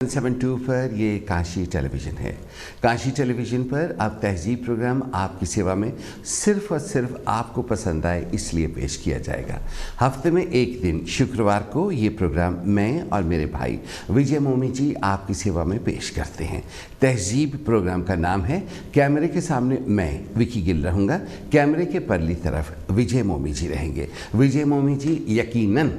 772 पर ये काशी टेलीविज़न है। काशी टेलीविज़न पर अब तहज़ीब प्रोग्राम आपकी सेवा में सिर्फ़ और सिर्फ आपको पसंद आए इसलिए पेश किया जाएगा। हफ्ते में एक दिन शुक्रवार को ये प्रोग्राम मैं और मेरे भाई विजय मोमी जी आपकी सेवा में पेश करते हैं। तहज़ीब प्रोग्राम का नाम है। कैमरे के सामने मैं विकी गिल रहूँगा, कैमरे के परली तरफ विजय मोमी जी रहेंगे। विजय मोमी जी यकीनन,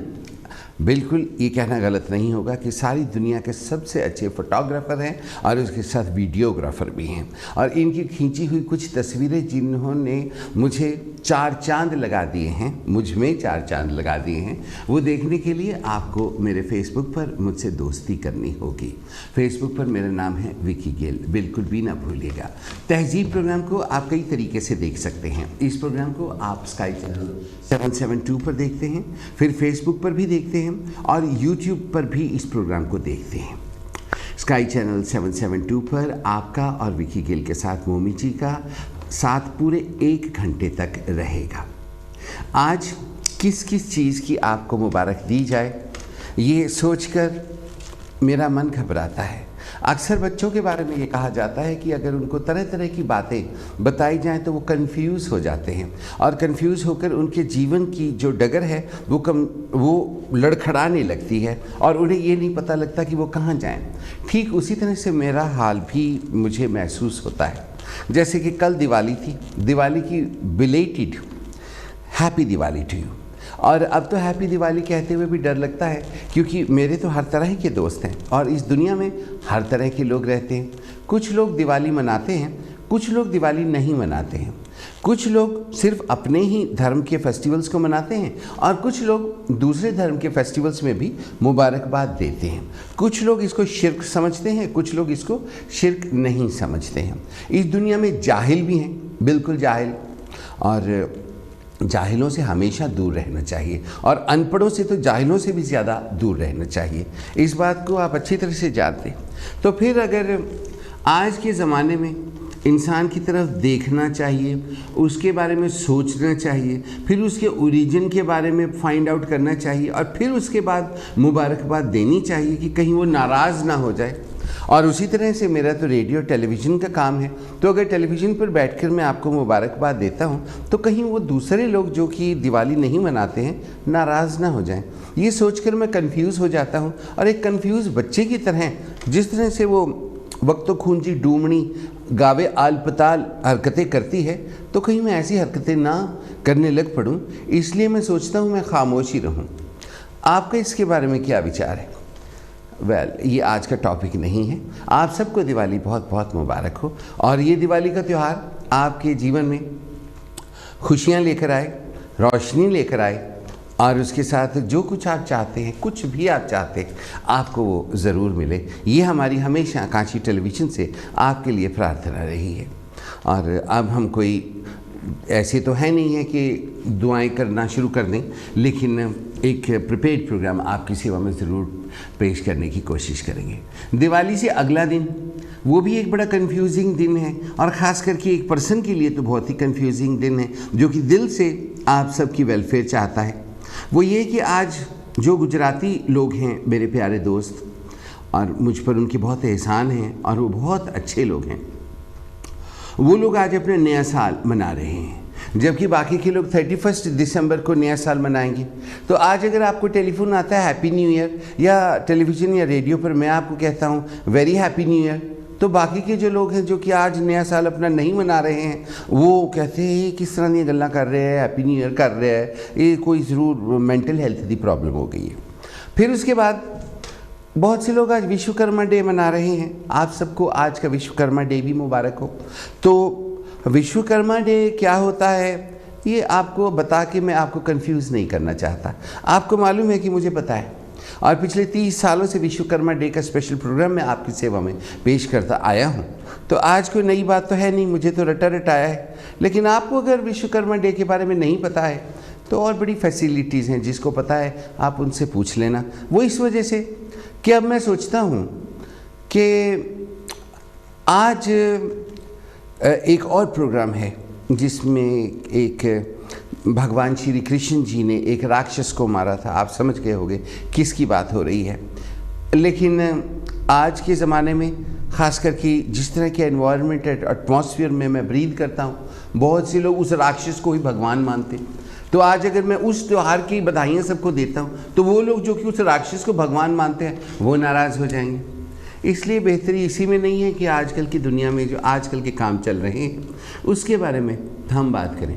बिल्कुल ये कहना गलत नहीं होगा कि सारी दुनिया के सबसे अच्छे फोटोग्राफ़र हैं और उसके साथ वीडियोग्राफ़र भी हैं। और इनकी खींची हुई कुछ तस्वीरें जिन्होंने मुझे 4 चांद लगा दिए हैं, मुझ में 4 चांद लगा दिए हैं, वो देखने के लिए आपको मेरे फेसबुक पर मुझसे दोस्ती करनी होगी। फेसबुक पर मेरा नाम है विकी गिल, बिल्कुल भी ना भूलिएगा। तहज़ीब प्रोग्राम को आप कई तरीके से देख सकते हैं। इस प्रोग्राम को आप स्काई चैनल 772 पर देखते हैं, फिर फेसबुक पर भी देखते हैं और यूट्यूब पर भी इस प्रोग्राम को देखते हैं। स्काई चैनल 772 पर आपका और विकी गिल के साथ मोमी जी का साथ पूरे 1 घंटे तक रहेगा। आज किस किस चीज़ की आपको मुबारक दी जाए, ये सोचकर मेरा मन घबराता है। अक्सर बच्चों के बारे में ये कहा जाता है कि अगर उनको तरह तरह की बातें बताई जाएं तो वो कंफ्यूज हो जाते हैं और कंफ्यूज होकर उनके जीवन की जो डगर है वो लड़खड़ाने लगती है और उन्हें ये नहीं पता लगता कि वो कहाँ जाएं। ठीक उसी तरह से मेरा हाल भी मुझे महसूस होता है। जैसे कि कल दिवाली थी, दिवाली की belated happy Diwali to you. और अब तो हैप्पी दिवाली कहते हुए भी डर लगता है, क्योंकि मेरे तो हर तरह के दोस्त हैं और इस दुनिया में हर तरह के लोग रहते हैं। कुछ लोग दिवाली मनाते हैं, कुछ लोग दिवाली नहीं मनाते हैं, कुछ लोग सिर्फ अपने ही धर्म के फेस्टिवल्स को मनाते हैं और कुछ लोग दूसरे धर्म के फेस्टिवल्स में भी मुबारकबाद देते हैं। कुछ लोग इसको शिर्क समझते हैं, कुछ लोग इसको शिर्क नहीं समझते हैं। इस दुनिया में जाहिल भी हैं, बिल्कुल जाहिल, और जाहिलों से हमेशा दूर रहना चाहिए और अनपढ़ों से तो जाहिलों से भी ज़्यादा दूर रहना चाहिए। इस बात को आप अच्छी तरह से जानते हैं। तो फिर अगर आज के ज़माने में इंसान की तरफ देखना चाहिए, उसके बारे में सोचना चाहिए, फिर उसके ओरिजिन के बारे में फाइंड आउट करना चाहिए और फिर उसके बाद मुबारकबाद देनी चाहिए कि कहीं वो नाराज़ ना हो जाए। और उसी तरह से मेरा तो रेडियो टेलीविज़न का काम है, तो अगर टेलीविज़न पर बैठकर मैं आपको मुबारकबाद देता हूँ तो कहीं वो दूसरे लोग जो कि दिवाली नहीं मनाते हैं नाराज़ ना हो जाएं। ये सोचकर मैं कंफ्यूज हो जाता हूँ और एक कंफ्यूज बच्चे की तरह, जिस तरह से वो वक्तो खूंजी डूमनी गावे आल पताल हरकतें करती है, तो कहीं मैं ऐसी हरकतें ना करने लग पड़ूँ, इसलिए मैं सोचता हूँ मैं खामोश ही रहूँ। आपका इसके बारे में क्या विचार है? ये आज का टॉपिक नहीं है। आप सबको दिवाली बहुत बहुत मुबारक हो और ये दिवाली का त्यौहार आपके जीवन में खुशियाँ लेकर आए, रोशनी लेकर आए और उसके साथ जो कुछ आप चाहते हैं, कुछ भी आप चाहते हैं, आपको वो ज़रूर मिले। ये हमारी हमेशा काशी टेलीविज़न से आपके लिए प्रार्थना रही है। और अब हम कोई ऐसे तो है नहीं है कि दुआएं करना शुरू कर दें, लेकिन एक प्रिपेयर्ड प्रोग्राम आपकी सेवा में ज़रूर पेश करने की कोशिश करेंगे। दिवाली से अगला दिन, वो भी एक बड़ा कंफ्यूजिंग दिन है और ख़ास करके एक पर्सन के लिए तो बहुत ही कंफ्यूजिंग दिन है जो कि दिल से आप सबकी वेलफेयर चाहता है। वो ये कि आज जो गुजराती लोग हैं मेरे प्यारे दोस्त, और मुझ पर उनके बहुत एहसान हैं और वो बहुत अच्छे लोग हैं, वो लोग आज अपने नया साल मना रहे हैं, जबकि बाकी के लोग 31 दिसंबर को नया साल मनाएंगे। तो आज अगर आपको टेलीफोन आता है हैप्पी न्यू ईयर, या टेलीविज़न या रेडियो पर मैं आपको कहता हूँ वेरी हैप्पी न्यू ईयर, तो बाकी के जो लोग हैं जो कि आज नया साल अपना नहीं मना रहे हैं, वो कहते हैं ये किस तरह की गल्ला कर रहे हैं, हैप्पी न्यू ईयर कर रहे हैं, ये कोई ज़रूर मेंटल हेल्थ की प्रॉब्लम हो गई है। फिर उसके बाद बहुत से लोग आज विश्वकर्मा डे मना रहे हैं। आप सबको आज का विश्वकर्मा डे भी मुबारक हो। तो विश्वकर्मा डे क्या होता है ये आपको बता के मैं आपको कंफ्यूज नहीं करना चाहता। आपको मालूम है कि मुझे पता है और पिछले 30 सालों से विश्वकर्मा डे का स्पेशल प्रोग्राम मैं आपकी सेवा में पेश करता आया हूँ। तो आज कोई नई बात तो है नहीं, मुझे तो रटा रटाया है। लेकिन आपको अगर विश्वकर्मा डे के बारे में नहीं पता है तो और बड़ी फैसिलिटीज़ हैं, जिसको पता है आप उनसे पूछ लेना। वो इस वजह से कि अब मैं सोचता हूँ कि आज एक और प्रोग्राम है जिसमें एक भगवान श्री कृष्ण जी ने एक राक्षस को मारा था। आप समझ गए होंगे किसकी बात हो रही है। लेकिन आज के ज़माने में ख़ास करके जिस तरह के एनवायरनमेंट एटमॉस्फेयर में मैं ब्रीथ करता हूँ, बहुत से लोग उस राक्षस को ही भगवान मानते हैं। तो आज अगर मैं उस त्यौहार की बधाइयाँ सबको देता हूँ तो वो लोग जो कि उस राक्षस को भगवान मानते हैं वो नाराज़ हो जाएंगे। इसलिए बेहतरी इसी में नहीं है कि आजकल की दुनिया में जो आजकल के काम चल रहे हैं उसके बारे में हम बात करें,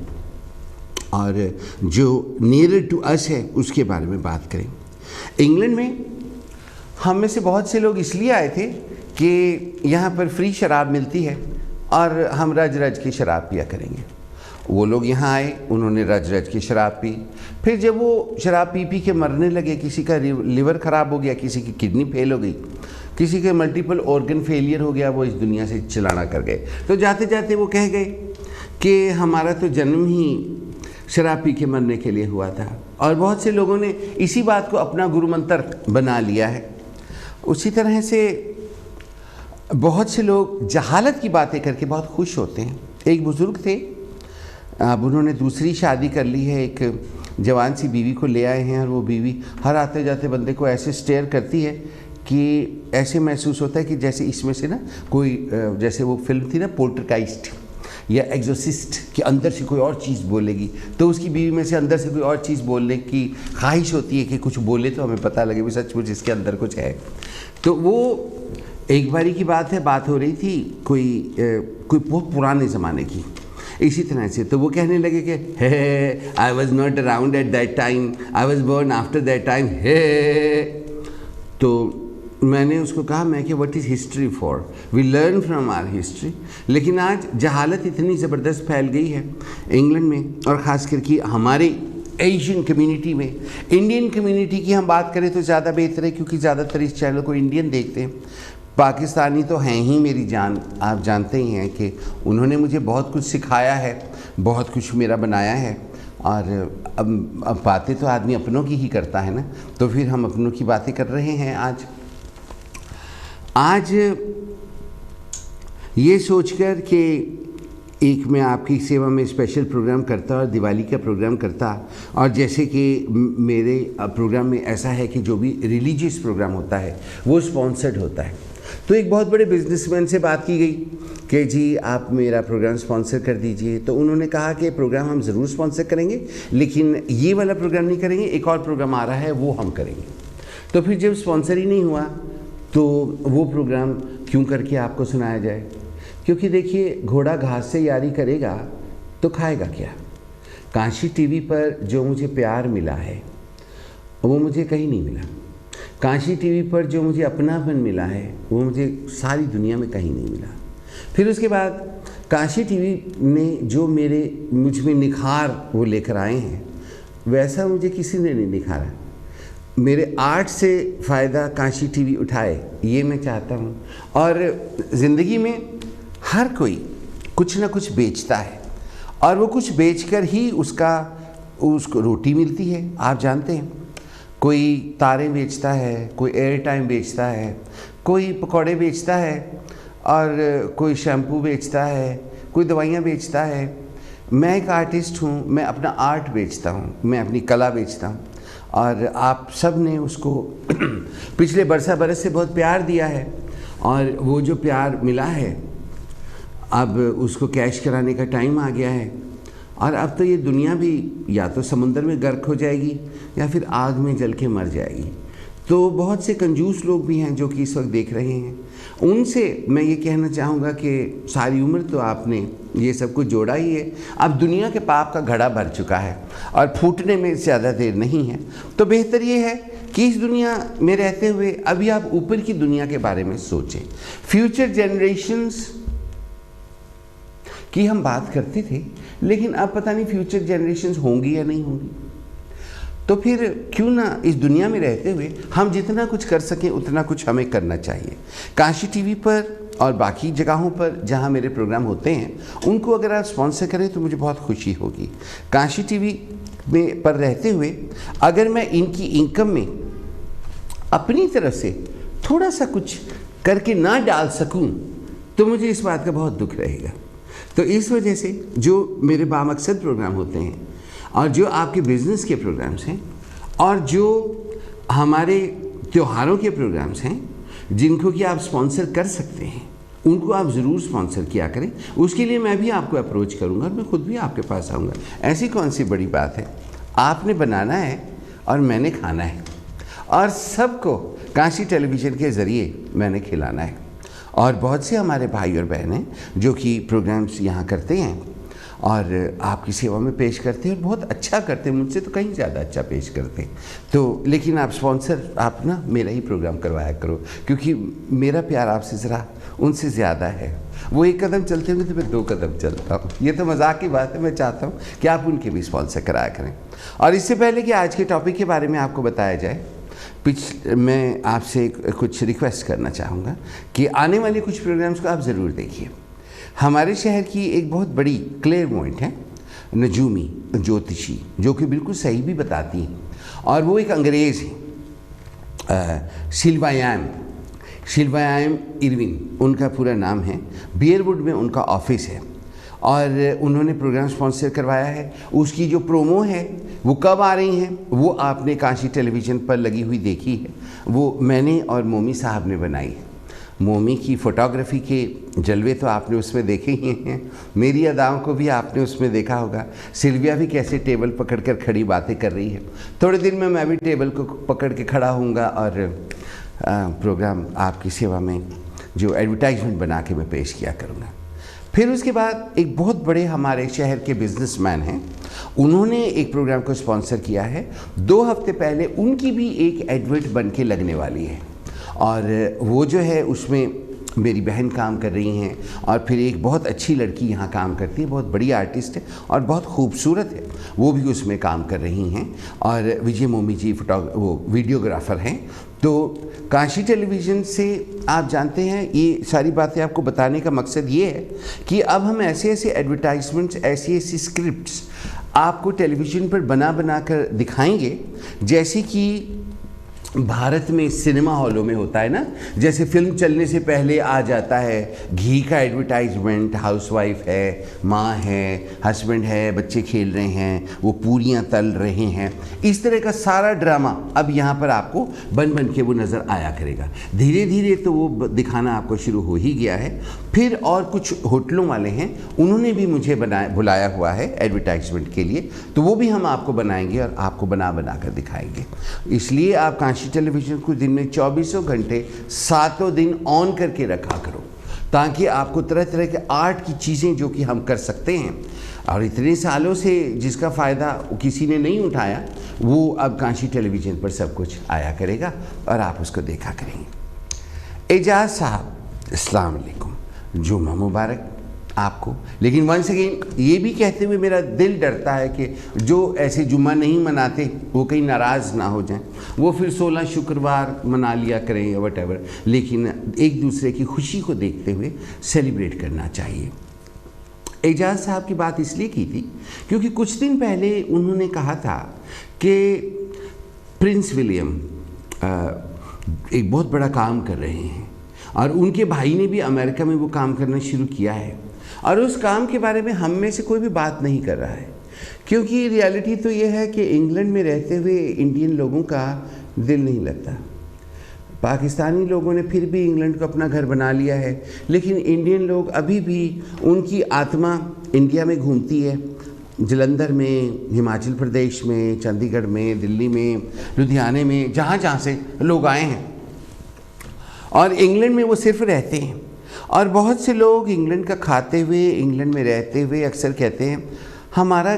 और जो नियर टू अस है उसके बारे में बात करें। इंग्लैंड में हम में से बहुत से लोग इसलिए आए थे कि यहाँ पर फ्री शराब मिलती है और हम रज रज की शराब पिया करेंगे। वो लोग यहाँ आए, उन्होंने रज रज की शराब पी। फिर जब वो शराब पी पी के मरने लगे, किसी का लिवर ख़राब हो गया, किसी की किडनी फेल हो गई, किसी के मल्टीपल ऑर्गन फेलियर हो गया, वो इस दुनिया से चलाना कर गए। तो जाते जाते वो कह गए कि हमारा तो जन्म ही शराब पी के मरने के लिए हुआ था। और बहुत से लोगों ने इसी बात को अपना गुरु मंत्र बना लिया है। उसी तरह से बहुत से लोग जहालत की बातें करके बहुत खुश होते हैं। एक बुज़ुर्ग थे, अब उन्होंने दूसरी शादी कर ली है, एक जवान सी बीवी को ले आए हैं, और वो बीवी हर आते जाते बंदे को ऐसे स्टेयर करती है कि ऐसे महसूस होता है कि जैसे इसमें से ना कोई, जैसे वो फिल्म थी ना पोल्टरगाइस्ट या एग्जोसिस्ट, कि अंदर से कोई और चीज़ बोलेगी, तो उसकी बीवी में से अंदर से कोई और चीज़ बोलने की ख्वाहिश होती है कि कुछ बोले तो हमें पता लगे भी सचमुच इसके अंदर कुछ है। तो वो एक बारी की बात है, बात हो रही थी कोई बहुत पुराने ज़माने की, इसी तरह से। तो वो कहने लगे कि hey I was not around at that time, I was born after that time, hey. तो मैंने उसको कहा, मैं कि what is history for, we learn from our history. लेकिन आज जहालत इतनी ज़बरदस्त फैल गई है इंग्लैंड में, और ख़ास करके हमारे एशियन कम्युनिटी में। इंडियन कम्युनिटी की हम बात करें तो ज़्यादा बेहतर है, क्योंकि ज़्यादातर इस चैनल को इंडियन देखते हैं। पाकिस्तानी तो हैं ही मेरी जान, आप जानते ही हैं कि उन्होंने मुझे बहुत कुछ सिखाया है, बहुत कुछ मेरा बनाया है। और अब बातें तो आदमी अपनों की ही करता है ना, तो फिर हम अपनों की बातें कर रहे हैं आज ये सोचकर कि एक मैं आपकी सेवा में स्पेशल प्रोग्राम करता और दिवाली का प्रोग्राम करता, और जैसे कि मेरे प्रोग्राम में ऐसा है कि जो भी रिलीजियस प्रोग्राम होता है वो स्पॉन्सर्ड होता है। तो एक बहुत बड़े बिजनेसमैन से बात की गई कि जी आप मेरा प्रोग्राम स्पॉन्सर कर दीजिए। तो उन्होंने कहा कि प्रोग्राम हम ज़रूर स्पॉन्सर करेंगे, लेकिन ये वाला प्रोग्राम नहीं करेंगे, एक और प्रोग्राम आ रहा है वो हम करेंगे। तो फिर जब स्पॉन्सर ही नहीं हुआ तो वो प्रोग्राम क्यों करके आपको सुनाया जाए? क्योंकि देखिए, घोड़ा घास से यारी करेगा तो खाएगा क्या। काशी टीवी पर जो मुझे प्यार मिला है वो मुझे कहीं नहीं मिला। काशी टीवी पर जो मुझे अपनापन मिला है वो मुझे सारी दुनिया में कहीं नहीं मिला। फिर उसके बाद काशी टीवी ने जो मुझ में निखार वो लेकर आए हैं, वैसा मुझे किसी ने नहीं निखारा। मेरे आर्ट से फ़ायदा काशी टीवी उठाए, ये मैं चाहता हूँ। और ज़िंदगी में हर कोई कुछ ना कुछ बेचता है, और वो कुछ बेचकर ही उसको रोटी मिलती है। आप जानते हैं, कोई तारे बेचता है, कोई एयर टाइम बेचता है, कोई पकौड़े बेचता है, और कोई शैम्पू बेचता है, कोई दवाइयाँ बेचता है। मैं एक आर्टिस्ट हूँ, मैं अपना आर्ट बेचता हूँ, मैं अपनी कला बेचता हूँ। और आप सब ने उसको पिछले बरस से बहुत प्यार दिया है, और वो जो प्यार मिला है अब उसको कैश कराने का टाइम आ गया है। और अब तो ये दुनिया भी या तो समुंदर में गर्क हो जाएगी या फिर आग में जल के मर जाएगी। तो बहुत से कंजूस लोग भी हैं जो कि इस वक्त देख रहे हैं। उनसे मैं ये कहना चाहूँगा कि सारी उम्र तो आपने ये सब कुछ जोड़ा ही है, अब दुनिया के पाप का घड़ा भर चुका है और फूटने में ज़्यादा देर नहीं है। तो बेहतर ये है कि इस दुनिया में रहते हुए अभी आप ऊपर की दुनिया के बारे में सोचें। फ्यूचर जनरेशन्स की हम बात करते थे, लेकिन अब पता नहीं फ्यूचर जनरेशन्स होंगी या नहीं होंगी। तो फिर क्यों ना इस दुनिया में रहते हुए हम जितना कुछ कर सकें उतना कुछ हमें करना चाहिए। काशी टीवी पर और बाकी जगहों पर जहां मेरे प्रोग्राम होते हैं उनको अगर आप स्पॉन्सर करें तो मुझे बहुत खुशी होगी। काशी टीवी में पर रहते हुए अगर मैं इनकी इनकम में अपनी तरफ से थोड़ा सा कुछ करके ना डाल सकूं तो मुझे इस बात का बहुत दुख रहेगा। तो इस वजह से जो मेरे बामकसद प्रोग्राम होते हैं और जो आपके बिज़नेस के प्रोग्राम्स हैं और जो हमारे त्योहारों के प्रोग्राम्स हैं, जिनको कि आप स्पॉन्सर कर सकते हैं, उनको आप ज़रूर स्पॉन्सर किया करें। उसके लिए मैं भी आपको अप्रोच करूँगा और मैं खुद भी आपके पास आऊँगा। ऐसी कौन सी बड़ी बात है, आपने बनाना है और मैंने खाना है, और सबको काशी टेलीविज़न के ज़रिए मैंने खिलाना है। और बहुत से हमारे भाई और बहन हैं जो कि प्रोग्राम्स यहाँ करते हैं और आपकी सेवा में पेश करते हैं और बहुत अच्छा करते हैं, मुझसे तो कहीं ज़्यादा अच्छा पेश करते हैं। तो लेकिन आप स्पॉन्सर, आप ना मेरा ही प्रोग्राम करवाया करो, क्योंकि मेरा प्यार आपसे ज़रा उनसे ज़्यादा है। वो एक कदम चलते होंगे तो मैं 2 कदम चलता हूँ। ये तो मजाक की बात है, मैं चाहता हूँ कि आप उनके भी स्पॉन्सर कराया करें। और इससे पहले कि आज के टॉपिक के बारे में आपको बताया जाए, मैं आपसे कुछ रिक्वेस्ट करना चाहूँगा कि आने वाले कुछ प्रोग्राम्स को आप ज़रूर देखिए। हमारे शहर की एक बहुत बड़ी क्लेयरवॉयंट है, नजूमी ज्योतिषी, जो कि बिल्कुल सही भी बताती हैं, और वो एक अंग्रेज़ हैं, शिल्वायाम इरविन उनका पूरा नाम है। बियरवुड में उनका ऑफिस है और उन्होंने प्रोग्राम स्पॉन्सर करवाया है। उसकी जो प्रोमो है वो कब आ रही हैं वो आपने काशी टेलीविज़न पर लगी हुई देखी है, वो मैंने और मोमी साहब ने बनाई है। मोमी की फ़ोटोग्राफी के जलवे तो आपने उसमें देखे ही हैं, मेरी अदाओं को भी आपने उसमें देखा होगा। सिल्विया भी कैसे टेबल पकड़कर खड़ी बातें कर रही है। थोड़े दिन में मैं भी टेबल को पकड़ के खड़ा हूँगा और प्रोग्राम आपकी सेवा में जो एडवर्टाइजमेंट बना के मैं पेश किया करूँगा। फिर उसके बाद एक बहुत बड़े हमारे शहर के बिजनेसमैन हैं, उन्होंने एक प्रोग्राम को स्पॉन्सर किया है। 2 हफ्ते पहले उनकी भी एक एडवर्ट बन के लगने वाली है, और वो जो है उसमें मेरी बहन काम कर रही हैं, और फिर एक बहुत अच्छी लड़की यहाँ काम करती है, बहुत बड़ी आर्टिस्ट है और बहुत खूबसूरत है, वो भी उसमें काम कर रही हैं। और विजय मोमी जी वो वीडियोग्राफर हैं। तो काशी टेलीविज़न से आप जानते हैं, ये सारी बातें आपको बताने का मकसद ये है कि अब हम ऐसे ऐसे एडवर्टाइजमेंट्स, ऐसी ऐसी स्क्रिप्ट्स आपको टेलीविज़न पर बना बना कर दिखाएंगे, जैसे कि भारत में सिनेमा हॉलों में होता है ना, जैसे फिल्म चलने से पहले आ जाता है घी का एडवर्टाइजमेंट, हाउसवाइफ है, माँ है, हस्बैंड है, बच्चे खेल रहे हैं, वो पूरियाँ तल रहे हैं, इस तरह का सारा ड्रामा अब यहाँ पर आपको बन बन के वो नज़र आया करेगा। धीरे धीरे तो वो दिखाना आपको शुरू हो ही गया है। फिर और कुछ होटलों वाले हैं, उन्होंने भी मुझे बुलाया हुआ है एडवर्टाइजमेंट के लिए, तो वो भी हम आपको बनाएंगे और आपको बना बना कर दिखाएंगे। इसलिए आप काशी टेलीविज़न को दिन में 24 घंटे 7 दिन ऑन करके रखा करो, ताकि आपको तरह तरह के आर्ट की चीज़ें जो कि हम कर सकते हैं और इतने सालों से जिसका फ़ायदा किसी ने नहीं उठाया, वो अब काशी टेलीविज़न पर सब कुछ आया करेगा और आप उसको देखा करेंगे। एजाज साहब, अस्सलाम वालेकुम, जुम्मा मुबारक आपको। लेकिन वंस अगेन ये भी कहते हुए मेरा दिल डरता है कि जो ऐसे जुम्मा नहीं मनाते वो कहीं नाराज़ ना हो जाएं, वो फिर 16 शुक्रवार मना लिया करें या वट एवर, लेकिन एक दूसरे की खुशी को देखते हुए सेलिब्रेट करना चाहिए। एजाज साहब की बात इसलिए की थी क्योंकि कुछ दिन पहले उन्होंने कहा था कि प्रिंस विलियम एक बहुत बड़ा काम कर रहे हैं और उनके भाई ने भी अमेरिका में वो काम करना शुरू किया है, और उस काम के बारे में हम में से कोई भी बात नहीं कर रहा है, क्योंकि रियलिटी तो ये है कि इंग्लैंड में रहते हुए इंडियन लोगों का दिल नहीं लगता। पाकिस्तानी लोगों ने फिर भी इंग्लैंड को अपना घर बना लिया है, लेकिन इंडियन लोग अभी भी, उनकी आत्मा इंडिया में घूमती है, जलंधर में, हिमाचल प्रदेश में, चंडीगढ़ में, दिल्ली में, लुधियाने में, जहाँ जहाँ से लोग आए हैं, और इंग्लैंड में वो सिर्फ रहते हैं। और बहुत से लोग इंग्लैंड का खाते हुए, इंग्लैंड में रहते हुए अक्सर कहते हैं हमारा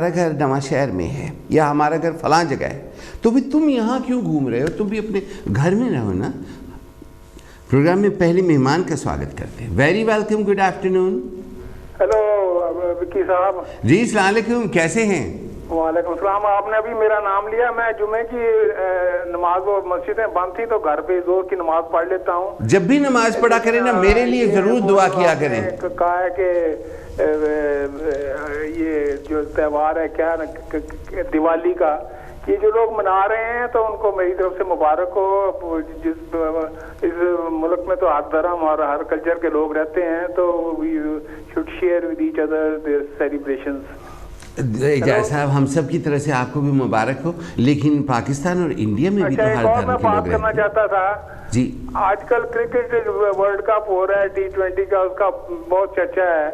घर नवा शहर में है या हमारा घर फलां जगह है। तो भी तुम यहाँ क्यों घूम रहे हो, तुम भी अपने घर में रहो ना। प्रोग्राम में पहले मेहमान का स्वागत करते हैं। Very welcome, good afternoon. Hello Vicky साहब। जी अस्सलाम वालेकुम, कैसे हैं? वालेकुम सलाम। आपने अभी मेरा नाम लिया, मैं जुमे की नमाज, वो मस्जिदें बंद थी तो घर पे जोर की नमाज पढ़ लेता हूँ। जब भी नमाज पढ़ा करें ना, मेरे लिए जरूर दुआ किया करें। कहा है कि ये जो त्यौहार है क्या दिवाली का, ये जो लोग मना रहे हैं तो उनको मेरी तरफ से मुबारक हो। इस मुल्क में तो हर धर्म और हर कल्चर के लोग रहते हैं, तो we should share with each other their celebrations. Ejaz साहब, हम सब की तरह से आपको भी मुबारक हो, लेकिन पाकिस्तान और इंडिया में भी तो हर धर्म मैं के बात लोग करना रहते हैं। चाहता था जी, आजकल क्रिकेट वर्ल्ड कप हो रहा है, T20 का, उसका बहुत चर्चा है।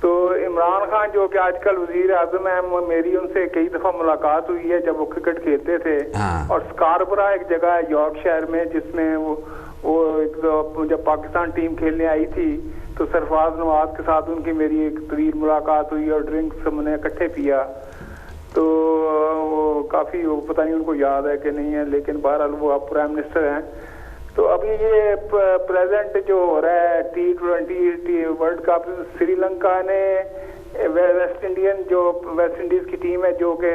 तो इमरान खान जो कि आजकल वजीर आजम है, मेरी उनसे कई दफा मुलाकात हुई है जब वो क्रिकेट खेलते थे। हाँ। और स्कारबरा एक जगह है यॉर्कशायर में, जिसमें वो जब पाकिस्तान टीम खेलने आई थी तो सरफराज नवाज के साथ उनकी मेरी एक तवील मुलाकात हुई और ड्रिंक्स हमने इकट्ठे पिया। तो वो काफ़ी, वो पता नहीं उनको याद है कि नहीं है, लेकिन बहरहाल वो अब प्राइम मिनिस्टर हैं। तो अभी ये प्रेजेंट जो हो रहा है T20 वर्ल्ड कप, श्रीलंका ने वेस्ट इंडीज की टीम है जो कि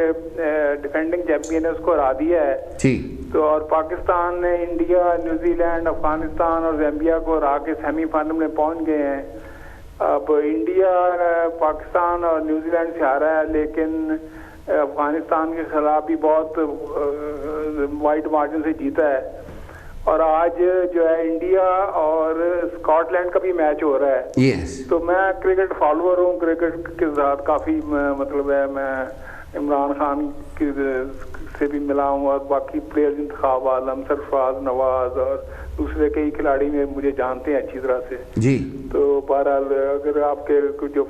डिफेंडिंग चैंपियन है, उसको हरा दिया है। ठीक। तो और पाकिस्तान ने इंडिया, न्यूजीलैंड, अफगानिस्तान और ज़ाम्बिया को हरा के सेमीफाइनल में पहुंच गए हैं। अब इंडिया पाकिस्तान और न्यूजीलैंड से हारा है, लेकिन अफगानिस्तान के खिलाफ भी बहुत वाइड मार्जिन से जीता है। और आज जो है इंडिया और स्कॉटलैंड का भी मैच हो रहा है। यस। तो मैं क्रिकेट फॉलोअर हूँ, क्रिकेट के साथ काफ़ी मतलब है, मैं इमरान खान की से भी मिला हूँ और बाकी प्लेयर्स इंतखाब आलम, सरफराज नवाज और दूसरे कई खिलाड़ी में मुझे जानते हैं अच्छी तरह से जी। तो बहरहाल अगर आपके कुछ जो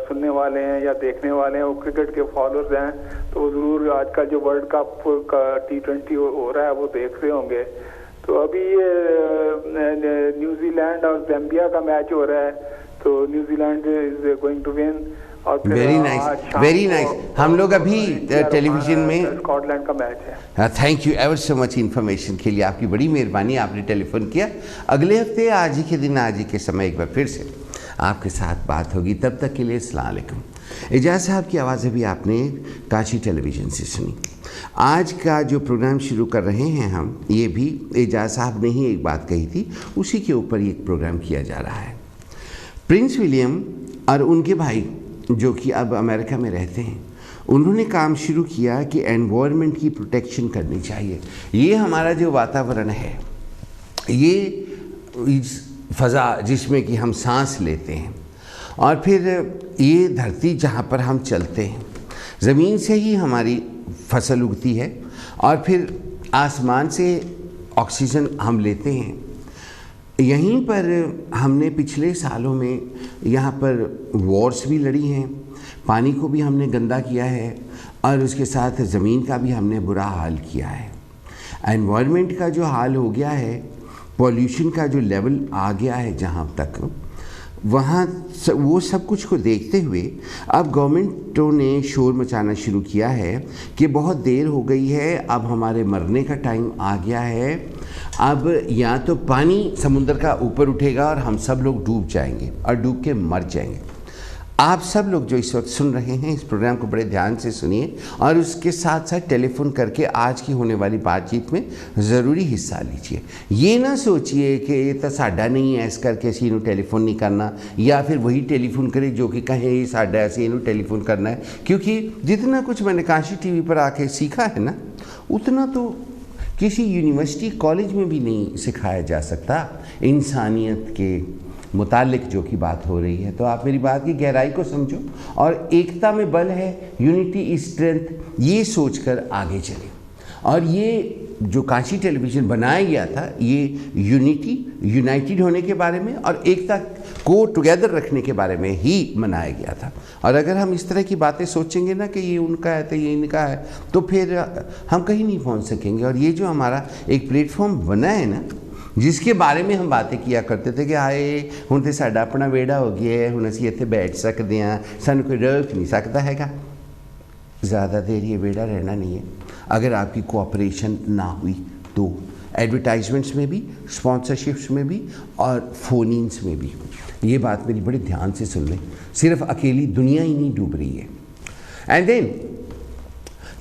सुनने वाले हैं या देखने वाले हैं वो क्रिकेट के फॉलोअर्स हैं तो वो ज़रूर आजकल जो वर्ल्ड कप का T20 हो रहा है वो देख रहे होंगे। तो अभी न्यूजीलैंड और ज़ाम्बिया का मैच हो रहा है, तो New Zealand is going to win. Very nice, very nice. हम लोग अभी टेलीविजन में स्कॉटलैंड का मैच है। Thank you ever so much information के लिए, आपकी बड़ी मेहरबानी, आपने टेलीफोन किया। अगले हफ्ते आज ही के दिन, आज ही के समय एक बार फिर से आपके साथ बात होगी। तब तक के लिए अस्सलाम वालेकुम। एजाज साहब की आवाज़ अभी आपने काशी टेलीविज़न से सुनी। आज का जो प्रोग्राम शुरू कर रहे हैं हम, ये भी एजाज साहब ने ही एक बात कही थी, उसी के ऊपर ये प्रोग्राम किया जा रहा है। प्रिंस विलियम और उनके भाई जो कि अब अमेरिका में रहते हैं, उन्होंने काम शुरू किया कि एनवायरनमेंट की प्रोटेक्शन करनी चाहिए। ये हमारा जो वातावरण है, ये फ़ज़ा जिसमें कि हम सांस लेते हैं, और फिर ये धरती जहाँ पर हम चलते हैं, ज़मीन से ही हमारी फसल उगती है और फिर आसमान से ऑक्सीजन हम लेते हैं। यहीं पर हमने पिछले सालों में यहाँ पर वॉर्स भी लड़ी हैं, पानी को भी हमने गंदा किया है और उसके साथ ज़मीन का भी हमने बुरा हाल किया है। एनवायरनमेंट का जो हाल हो गया है, पॉल्यूशन का जो लेवल आ गया है जहाँ तक, वहाँ वो सब कुछ को देखते हुए अब गवर्नमेंटों ने शोर मचाना शुरू किया है कि बहुत देर हो गई है, अब हमारे मरने का टाइम आ गया है। अब या तो पानी समुद्र का ऊपर उठेगा और हम सब लोग डूब जाएंगे और डूब के मर जाएंगे। आप सब लोग जो इस वक्त सुन रहे हैं, इस प्रोग्राम को बड़े ध्यान से सुनिए और उसके साथ साथ टेलीफोन करके आज की होने वाली बातचीत में ज़रूरी हिस्सा लीजिए। ये ना सोचिए कि ये तो साडा नहीं है इस करके असी इनू टेलीफोन नहीं करना, या फिर वही टेलीफोन करे जो कि कहें ये साडा है, असी इनू टेलीफोन करना है। क्योंकि जितना कुछ मैंने काशी टीवी पर आके सीखा है ना, उतना तो किसी यूनिवर्सिटी कॉलेज में भी नहीं सिखाया जा सकता इंसानियत के मुतालिक जो की बात हो रही है। तो आप मेरी बात की गहराई को समझो और एकता में बल है, यूनिटी इज स्ट्रेंथ, ये सोचकर आगे चलें। और ये जो काशी टेलीविज़न बनाया गया था, ये यूनाइटेड होने के बारे में और एकता को टुगेदर रखने के बारे में ही बनाया गया था। और अगर हम इस तरह की बातें सोचेंगे ना कि ये उनका है तो ये इनका है, तो फिर हम कहीं नहीं पहुंच सकेंगे। और ये जो हमारा एक प्लेटफॉर्म बना है ना, जिसके बारे में हम बातें किया करते थे कि हाए हुण तो साडा अपना वेड़ा हो गया है, हुण असीं इत्थे बैठ सकते हैं, सानू कोई रोक नहीं सकता हैगा। ज़्यादा देर ये वेड़ा रहना नहीं है। अगर आपकी कोऑपरेशन ना हुई तो एडवर्टाइजमेंट्स में भी, स्पॉन्सरशिप्स में भी और फ़ोन-इन्स में भी। ये बात मेरी बड़े ध्यान से सुन लें, सिर्फ अकेली दुनिया ही नहीं डूब रही है। एंड देन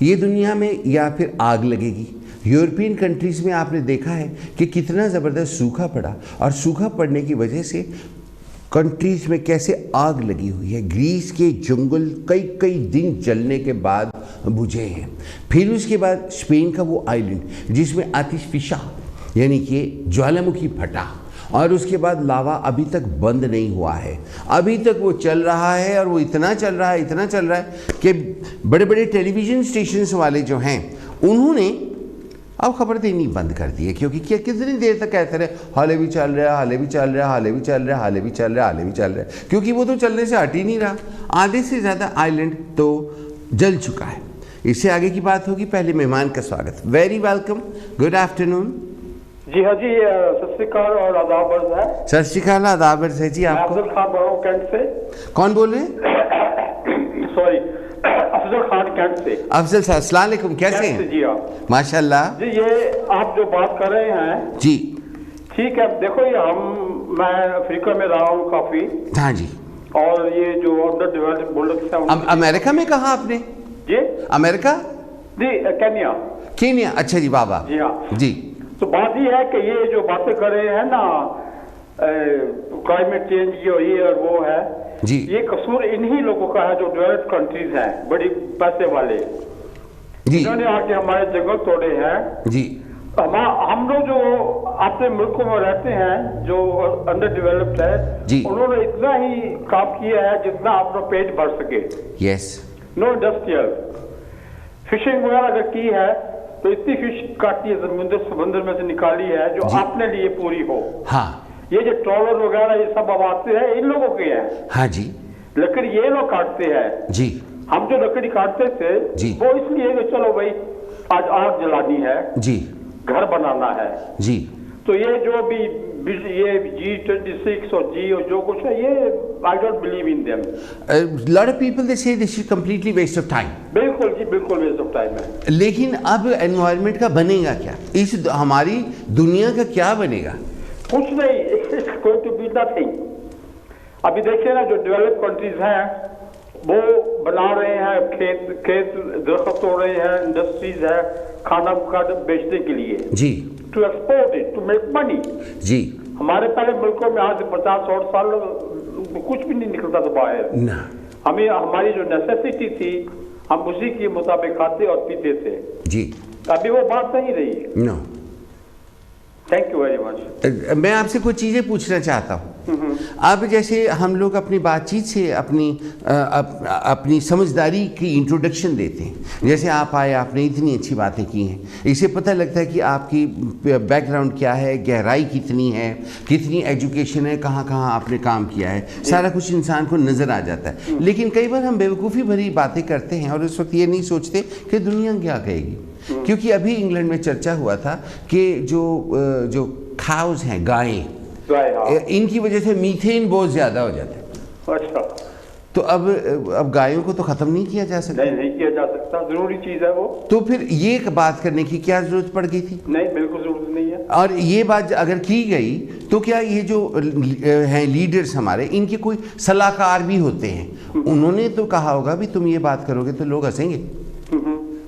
ये दुनिया में या फिर आग लगेगी। यूरोपियन कंट्रीज़ में आपने देखा है कि कितना ज़बरदस्त सूखा पड़ा और सूखा पड़ने की वजह से कंट्रीज़ में कैसे आग लगी हुई है। ग्रीस के जंगल कई दिन जलने के बाद बुझे हैं। फिर उसके बाद स्पेन का वो आइलैंड जिसमें आतिशफिशा यानी कि ज्वालामुखी फटा और उसके बाद लावा अभी तक बंद नहीं हुआ है, अभी तक वो चल रहा है और वो इतना चल रहा है, इतना चल रहा है कि बड़े बड़े टेलीविज़न स्टेशंस वाले जो हैं उन्होंने अब खबर देनी बंद कर दी है, क्योंकि क्या कितनी देर तक कहते रहे हाले भी चल रहा है, हाले भी चल रहा है, हाले भी चल रहा है, हाले भी चल रहा है, हाले भी चल रहा है, क्योंकि वो तो चलने से हट ही नहीं रहा। आधे से ज़्यादा आइलैंड तो जल चुका है। इससे आगे की बात होगी, पहले मेहमान का स्वागत। Very welcome, good afternoon. जी हाँ जी, सत श्री अकाल और आदाब अर्ज़ है। सत श्री अकाल, आदाब अर्ज़ है जी आपको। अफजल खान बोल रहा हूँ कैंट से। कौन बोल रहे हैं? सॉरी, अफजल खान कैंट से। अफजल साहब अस्सलाम वालेकुम, कैसे हैं? जी हाँ माशाल्लाह जी। ये आप जो बात कर रहे हैं जी, ठीक है। देखो ये मैं अफ्रीका में रहा हूँ काफी। हाँ जी। और ये जो अंडर डेवलप्ड मुल्क है अमेरिका में कहा आपने? जी अमेरिका जी, केन्या। केन्या, अच्छा जी, वाह वाह। जी हाँ जी। तो बात ये है कि ये जो बातें कर रहे हैं ना, क्लाइमेट चेंज ये और वो है जी, ये कसूर इन्हीं लोगों का है जो डेवलप्ड कंट्रीज हैं, बड़ी पैसे वाले। जी इन्होंने आके हमारे जंगल तोड़े हैं जी। हम लोग जो अपने मुल्कों में रहते हैं जो अंडर डेवलप्ड है जी। उन्होंने इतना ही काम किया है जितना अपना पेट भर सके। यस। नो इंडस्ट्रियल फिशिंग वगैरह अगर की है तो इतनी फिश काटी है समुद्र में से निकाली है जो जी। अपने लिए पूरी हो। हाँ ये जो ट्रॉलर वगैरह ये सब अब आते हैं इन लोगों के हैं। हाँ जी लकड़ी ये लोग काटते हैं। जी हम जो लकड़ी काटते थे जी। वो इसलिए कि चलो भाई आज आग जलानी है, जी घर बनाना है। जी। तो ये जो भी ये G26 और G और जो कुछ है ये I don't believe in them. Lot of people they say this is completely waste of time. बिल्कुल जी, बिल्कुल वेस्ट ऑफ टाइम है। लेकिन अब एनवायरनमेंट का बनेगा क्या, इस हमारी दुनिया का क्या बनेगा? कुछ नहीं, it's going to be nothing. अभी देखिए ना जो डेवलप्ड कंट्रीज हैं वो बना रहे हैं खेत दरख्त तोड़ रहे हैं, इंडस्ट्रीज है खाना बेचने के लिए जी, to export it to make money. जी। हमारे पहले मुल्कों में आज 50-60 साल कुछ भी नहीं निकलता था बाहर। ना, हमें हमारी जो नेसेसिटी थी हम उसी के मुताबिक खाते और पीते थे। जी। अभी वो बात नहीं रही। No. Thank you very much. मैं आपसे कुछ चीज़ें पूछना चाहता हूँ। अब जैसे हम लोग अपनी बातचीत से अपनी समझदारी की इंट्रोडक्शन देते हैं, जैसे आप आए, आपने इतनी अच्छी बातें की हैं, इससे पता लगता है कि आपकी बैकग्राउंड क्या है, गहराई कितनी है, कितनी एजुकेशन है, कहाँ कहाँ आपने काम किया है, सारा कुछ इंसान को नज़र आ जाता है। लेकिन कई बार हम बेवकूफ़ी भरी बातें करते हैं और उस वक्त ये नहीं सोचते कि दुनिया क्या कहेगी। क्योंकि अभी इंग्लैंड में चर्चा हुआ था कि जो खाउस हैं, गायें, इनकी वजह से मीथेन बहुत ज़्यादा हो जाता है। अच्छा, तो अब गायों को तो ख़त्म नहीं किया जा सकता। नहीं किया जा सकता, ज़रूरी चीज़ है वो। तो फिर ये बात करने की क्या ज़रूरत पड़ गई थी? नहीं, बिल्कुल ज़रूरत नहीं है। और ये बात अगर की गई तो क्या ये जो हैं लीडर्स हमारे, इनके कोई सलाहकार भी होते हैं, उन्होंने तो कहा होगा भी तुम ये बात करोगे तो लोग हंसेंगे,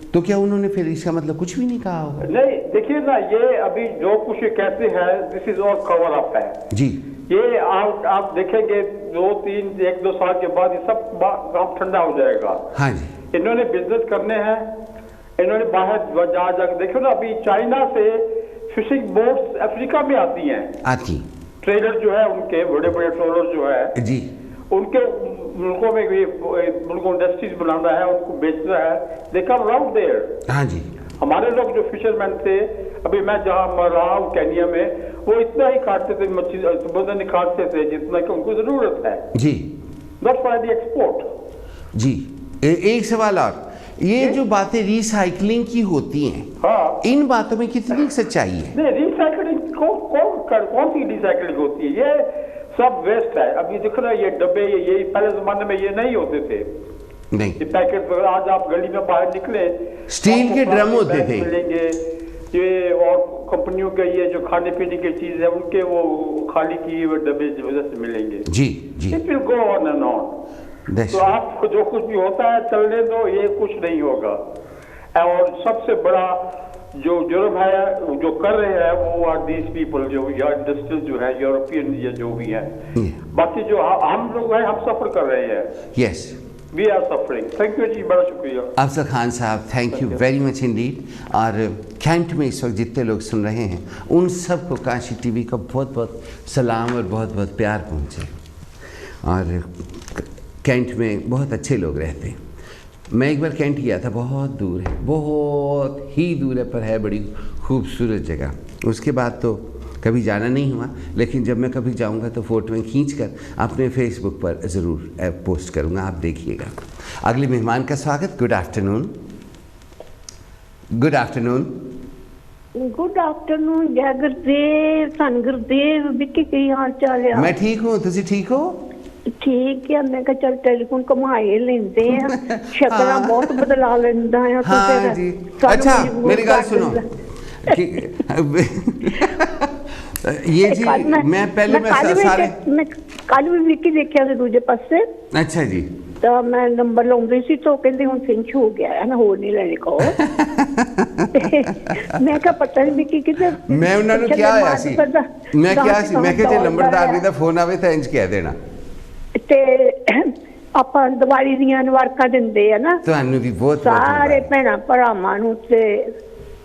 तो क्या उन्होंने फिर इसका मतलब कुछ भी नहीं कहा होगा? नहीं, देखिए ना, ये अभी जो कुछ ये कहते हैं this is all cover up है जी। ये आप देखेंगे 1-2 साल के बाद ये सब काम ठंडा हो जाएगा। हाँ जी। इन्होंने बिजनेस करने हैं, इन्होंने बाहर जाकर देखो ना, अभी चाइना से फिशिंग बोट्स अफ्रीका में आती ट्रेलर जो है उनके बड़े बड़े ट्रोलर जो है जी, उनके मुल्कों में भी उनको इंडस्ट्रीज बनाना है, उनको बेचना है, दे कम अराउंड देयर। हाँ जी। हमारे लोग जो फिशरमैन थे, अभी मैं जहाँ रहा हूँ केन्या में, वो इतना ही काटते थे, मछली समुद्र निकालते थे जितना कि उनको जरूरत है जी, नॉट फॉर द एक्सपोर्ट। जी। एक सवाल और, ये जो बातें रिसाइकलिंग की होती हैं, हाँ, इन बातों में कितनी सच्चाई है? नहीं, रिसाइकलिंग कौन सी रिसाइकलिंग होती है? ये सब वेस्ट है। अभी देखो ना, ये डब्बे ये पहले जमाने में ये नहीं होते थे, नहीं, ये पैकेट वगैरह। आज आप गली में बाहर निकले, स्टील के ड्रम होते थे मिलेंगे ये, और कंपनियों के ये जो खाने पीने की चीज है उनके वो खाली किए हुए डब्बे वजह से मिलेंगे। जी जी। It will go on and on. तो आपको जो कुछ भी होता है चलने दो, ये कुछ नहीं होगा। और सबसे बड़ा जो जुर्म है जो कर रहे हैं वो आर दीज पीपल, जो या इंडस्ट्रियल जो है, यूरोपियन या जो भी है। बाकी जो हम लोग हैं हम सफर कर रहे हैं। Yes. We are suffering. Thank you जी, बड़ा शुक्रिया। अफजल खान साहब, thank you very much indeed. और कैंट में इस वक्त जितने लोग सुन रहे हैं उन सबको काशी टीवी का बहुत बहुत सलाम और बहुत बहुत प्यार पहुँचे। और कैंट में बहुत अच्छे लोग रहते हैं। मैं एक बार कैंट गया था, बहुत दूर है, बहुत ही दूर है, पर है बड़ी खूबसूरत जगह। उसके बाद तो कभी जाना नहीं हुआ, लेकिन जब मैं कभी जाऊंगा तो फ़ोटोएं खींचकर अपने फेसबुक पर ज़रूर पोस्ट करूंगा, आप देखिएगा। अगले मेहमान का स्वागत। Good afternoon. Good afternoon. Good afternoon. जय गुरुदेव, धन गुरुदेव। विक्की की हाल चाल है? मैं ठीक हूँ, तुसी ठीक हो? ठीक है। मैं कहा चल टेलीफोन घुमाए लेंदे हैं, शक्ल बहुत बदला लेंदा है। हाँ जी। अच्छा मेरी गल सुनो ये जी, मैं पहले सारे कल भी विक्की देखिया से दूजे पासे। अच्छा जी। तो मैं नंबर लाउंदी सी तो कहंदे हुण फिनिश हो गया है ना, होर नहीं लेने को। मैं क्या पता नहीं विक्की किधर। मैं उन्हां नूं क्या होया सी, मैं क्या सी, मैं कि जे नंबरदार दा फोन आवे तां इंज कह देना ते ਆਪਾਂ ਦੀਵਾਲੀ ਦੀਆਂ ਨਵਾਰਕਾਂ ਦਿੰਦੇ ਆ ਨਾ ਤੁਹਾਨੂੰ ਵੀ ਬਹੁਤ ਸਾਰੇ ਭੈਣਾਂ ਭਰਾਵਾਂ ਨੂੰ ਤੇ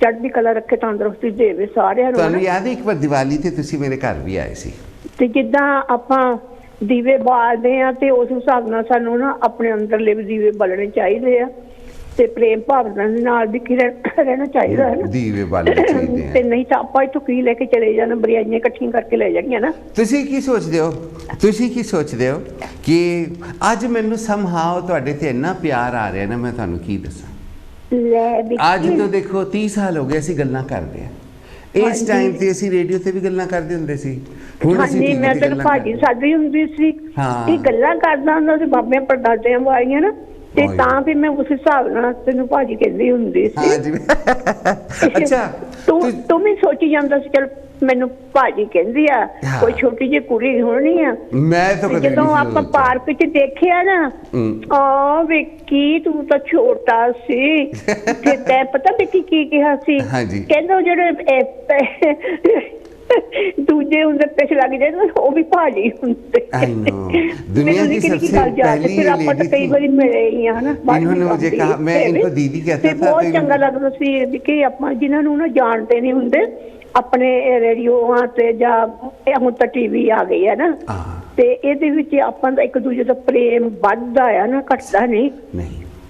ਚੜ੍ਹਦੀ ਕਲਾ ਰੱਖੇ, ਤੰਦਰੁਸਤੀ ਦੇਵੇ ਸਾਰਿਆਂ ਨੂੰ। ਤੁਹਾਨੂੰ ਯਾਦ ਹੈ ਇੱਕ ਵਾਰ ਦੀਵਾਲੀ ਤੇ ਤੁਸੀਂ ਮੇਰੇ ਘਰ ਵੀ ਆਏ ਸੀ ਤੇ ਜਿੱਦਾਂ ਆਪਾਂ ਦੀਵੇ ਬਾਲਦੇ ਆ ਤੇ ਉਸ ਹਿਸਾਬ ਨਾਲ ਸਾਨੂੰ ਨਾ ਆਪਣੇ ਅੰਦਰਲੇ ਵੀ ਦੀਵੇ ਬਾਲਣੇ ਚਾਹੀਦੇ ਆ ਤੇ ਪ੍ਰੇਮ ਭਾਵਨਾ ਦੇ ਨਾਲ ਵੀ ਰਹਿਣਾ ਚਾਹੀਦਾ ਹੈ ਨਾ, ਦੀਵੇ ਬਾਲਣੇ ਚਾਹੀਦੇ ਆ। ਤੇ ਨਹੀਂ ਤਾਂ ਆਪਾਂ ਇੱਥੋਂ ਕੀ ਲੈ ਕੇ ਚਲੇ ਜਾਣਾ, ਬਰਿਆਈਆਂ ਇਕੱਠੀਆਂ ਕਰਕੇ ਲੈ ਜਾਣੀਆਂ ਨਾ। ਤੁਸੀਂ ਕੀ ਸੋਚਦੇ ਹੋ, ਤੁਸੀਂ ਕੀ ਸੋਚਦੇ ਹੋ ਕਿ ਅੱਜ ਮੈਨੂੰ ਸਮਹਾਉ ਤੁਹਾਡੇ ਤੇ ਇੰਨਾ ਪਿਆਰ ਆ ਰਿਹਾ ਨਾ, ਮੈਂ ਤੁਹਾਨੂੰ ਕੀ ਦੱਸਾਂ। ਅੱਜ ਤੋਂ ਦੇਖੋ 30 ਸਾਲ ਹੋ ਗਏ ਅਸੀਂ ਗੱਲਾਂ ਕਰਦੇ ਆ। ਇਸ ਟਾਈਮ ਤੇ ਅਸੀਂ ਰੇਡੀਓ ਤੇ ਵੀ ਗੱਲਾਂ ਕਰਦੇ ਹੁੰਦੇ ਸੀ। ਹੁਣ ਅਸੀਂ ਹਾਂਜੀ, ਮੈਂ ਤਾਂ ਭਾਜੀ ਸਾਡੀ ਹੁੰਦੀ ਸੀ ਇਹ ਗੱਲਾਂ ਕਰਦਾ ਹੁੰਦਾ ਸੀ ਬਾਬਿਆਂ ਪੜਦਾਦਿਆਂ ਵਾਲੀਆਂ ਨਾ, ਤੇ ਤਾਂ ਵੀ ਮੈਂ ਉਸ ਹਿਸਾਬ ਨਾਲ ਤੈਨੂੰ ਭਾਜੀ ਕਹਿੰਦੀ ਹੁੰਦੀ ਸੀ। ਹਾਂਜੀ। ਅੱਛਾ ਤੂੰ ਵੀ ਸੋਚੀ ਜਾਂਦਾ ਸੀ ਚਲ ਮੈਨੂੰ ਭਾਜੀ ਕਹਿੰਦੀ ਆ, ਕੋਈ ਛੋਟੀ ਜਿਹੀ ਕੁੜੀ ਹੋਣੀ ਆ। ਮੈਂ ਤਾਂ ਜਦੋਂ ਆਪਾਂ ਪਾਰਕ 'ਚ ਦੇਖਿਆ ਨਾ, ਆ ਵਿੱਕੀ ਤੂੰ ਤਾਂ ਛੋਟਾ ਸੀ ਤੇ ਤੈਂ ਪਤਾ ਵਿੱਕੀ ਕੀ ਕਿਹਾ ਸੀ? ਕਹਿੰਦਾ ਜਿਹੜੇ ਦੂਜੇ ਹੁੰਦੇ ਪਿੱਛੇ ਲੱਗ ਜਾਂਦੇ ਉਹ ਵੀ ਭਾਜੀ ਹੁੰਦੇ। दुनिया की सबसे पहली फिर ਆਪਾਂ ਤਾਂ ਕਈ ਵਾਰੀ ਮਿਲੇ ਹੀ ਆ ਨਾ। इन्होंने मुझे कहा, मैं इनको दीदी कहता था। ਬਹੁਤ ਚੰਗਾ ਲੱਗਦਾ ਸੀ ਕਿ ਆਪਾਂ ਜਿਨ੍ਹਾਂ ਨੂੰ ਨਾ ਜਾਣਦੇ ਨਹੀਂ ਹੁੰਦੇ ਆਪਣੇ ਰੇਡੀਓਆਂ ਤੇ ਜਾਂ ਹੁਣ ਤਾਂ ਟੀਵੀ ਆ ਗਈ ਹੈ ਨਾ, ਤੇ ਇਹਦੇ ਵਿੱਚ ਆਪਾਂ ਦਾ ਇੱਕ ਦੂਜੇ ਦਾ ਪ੍ਰੇਮ ਵੱਧਦਾ ਆ ਨਾ, ਘਟਦਾ ਨਹੀਂ।